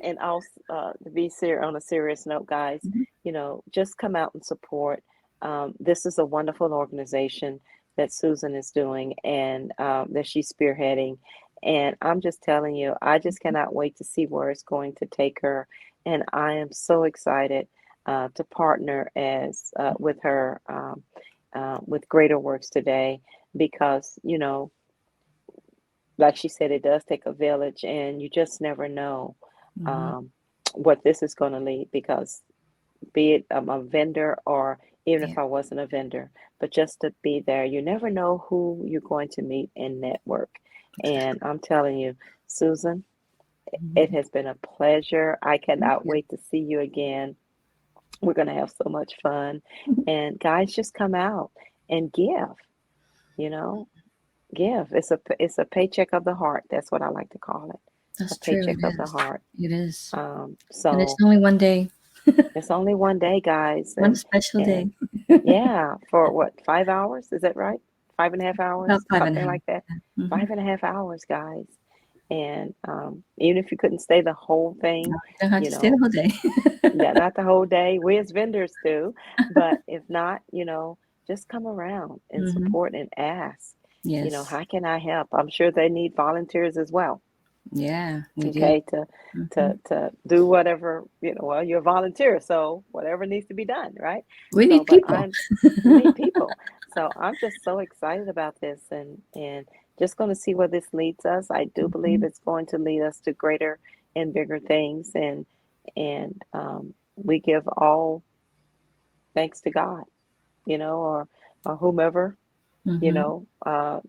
Speaker 2: and also to be on a serious note, guys,
Speaker 1: Mhm.
Speaker 2: you know, just come out and support. This is a wonderful organization that Susan is doing and that she's spearheading. And I'm just telling you, I just cannot wait to see where it's going to take her. And I am so excited to partner as with her with Greater Works today because, you know, like she said, it does take a village, and you just never know
Speaker 1: Mhm.
Speaker 2: um, what this is going to lead. Because be it a vendor or even
Speaker 1: Yeah,
Speaker 2: if I wasn't a vendor, but just to be there, you never know who you're going to meet and network. And
Speaker 1: exactly.
Speaker 2: I'm telling you, Susan, it
Speaker 1: Mhm.
Speaker 2: has been a pleasure. I
Speaker 1: Thank
Speaker 2: cannot
Speaker 1: you.
Speaker 2: wait to see you again. We're going to have so much fun. And guys, just come out and give, you know, give. It's a paycheck of the heart. That's what I like to call it. A
Speaker 1: That's true.
Speaker 2: paycheck
Speaker 1: It
Speaker 2: of the
Speaker 1: is.
Speaker 2: heart.
Speaker 1: It is. And it's
Speaker 2: So
Speaker 1: only one day,
Speaker 2: it's only one day, guys,
Speaker 1: one special day.
Speaker 2: and yeah, for what, 5 hours? Is that right? 5.5 hours,
Speaker 1: About five and a
Speaker 2: something
Speaker 1: half.
Speaker 2: like that.
Speaker 1: Yeah. Hmm.
Speaker 2: 5.5 hours, guys. And even if you couldn't stay the whole
Speaker 1: No,
Speaker 2: thing,
Speaker 1: you don't have
Speaker 2: you
Speaker 1: to stay the
Speaker 2: know,
Speaker 1: whole day.
Speaker 2: yeah, not the whole day. We as vendors do, but if not, you know, just come around and
Speaker 1: Mm-hmm.
Speaker 2: support and ask,
Speaker 1: Yes.
Speaker 2: how can I help? I'm sure they need volunteers as well.
Speaker 1: Yeah, we do.
Speaker 2: Okay, to
Speaker 1: Mm-hmm.
Speaker 2: to do whatever, well, you're a volunteer, so whatever needs to be done, right?
Speaker 1: We
Speaker 2: So,
Speaker 1: need
Speaker 2: but
Speaker 1: people.
Speaker 2: we need people. So I'm just so excited about this, and just going to see where this leads us. I do believe
Speaker 1: Mhm.
Speaker 2: it's going to lead us to greater and bigger things, and we give all thanks to God, or whomever,
Speaker 1: Mhm.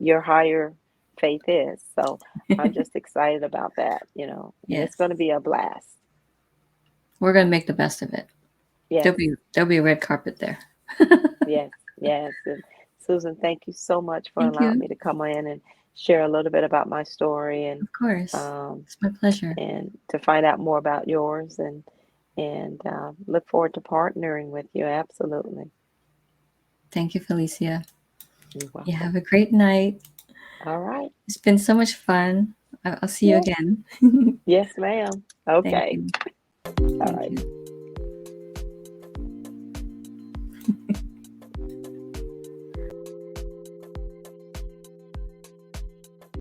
Speaker 2: your higher faith is. So I'm just excited about that, and it's going
Speaker 1: Yes.
Speaker 2: to be a blast.
Speaker 1: We're gonna make the best of it.
Speaker 2: Yes,
Speaker 1: There'll be a red carpet there.
Speaker 2: yes, yes. And Susan, thank you so much for
Speaker 1: Thank
Speaker 2: allowing
Speaker 1: you.
Speaker 2: me to come in and share a little bit about my story,
Speaker 1: Of course.
Speaker 2: um,
Speaker 1: It's my pleasure.
Speaker 2: and to find out more about yours, and look forward to partnering with you. Absolutely.
Speaker 1: Thank you, Felicia.
Speaker 2: You're
Speaker 1: You
Speaker 2: welcome.
Speaker 1: have a great night.
Speaker 2: All right.
Speaker 1: It's been so much fun. I'll see you
Speaker 2: Yes.
Speaker 1: again.
Speaker 2: Yes, ma'am.
Speaker 1: Thank
Speaker 2: Okay.
Speaker 1: you.
Speaker 2: All
Speaker 1: Thank
Speaker 2: right.
Speaker 1: you.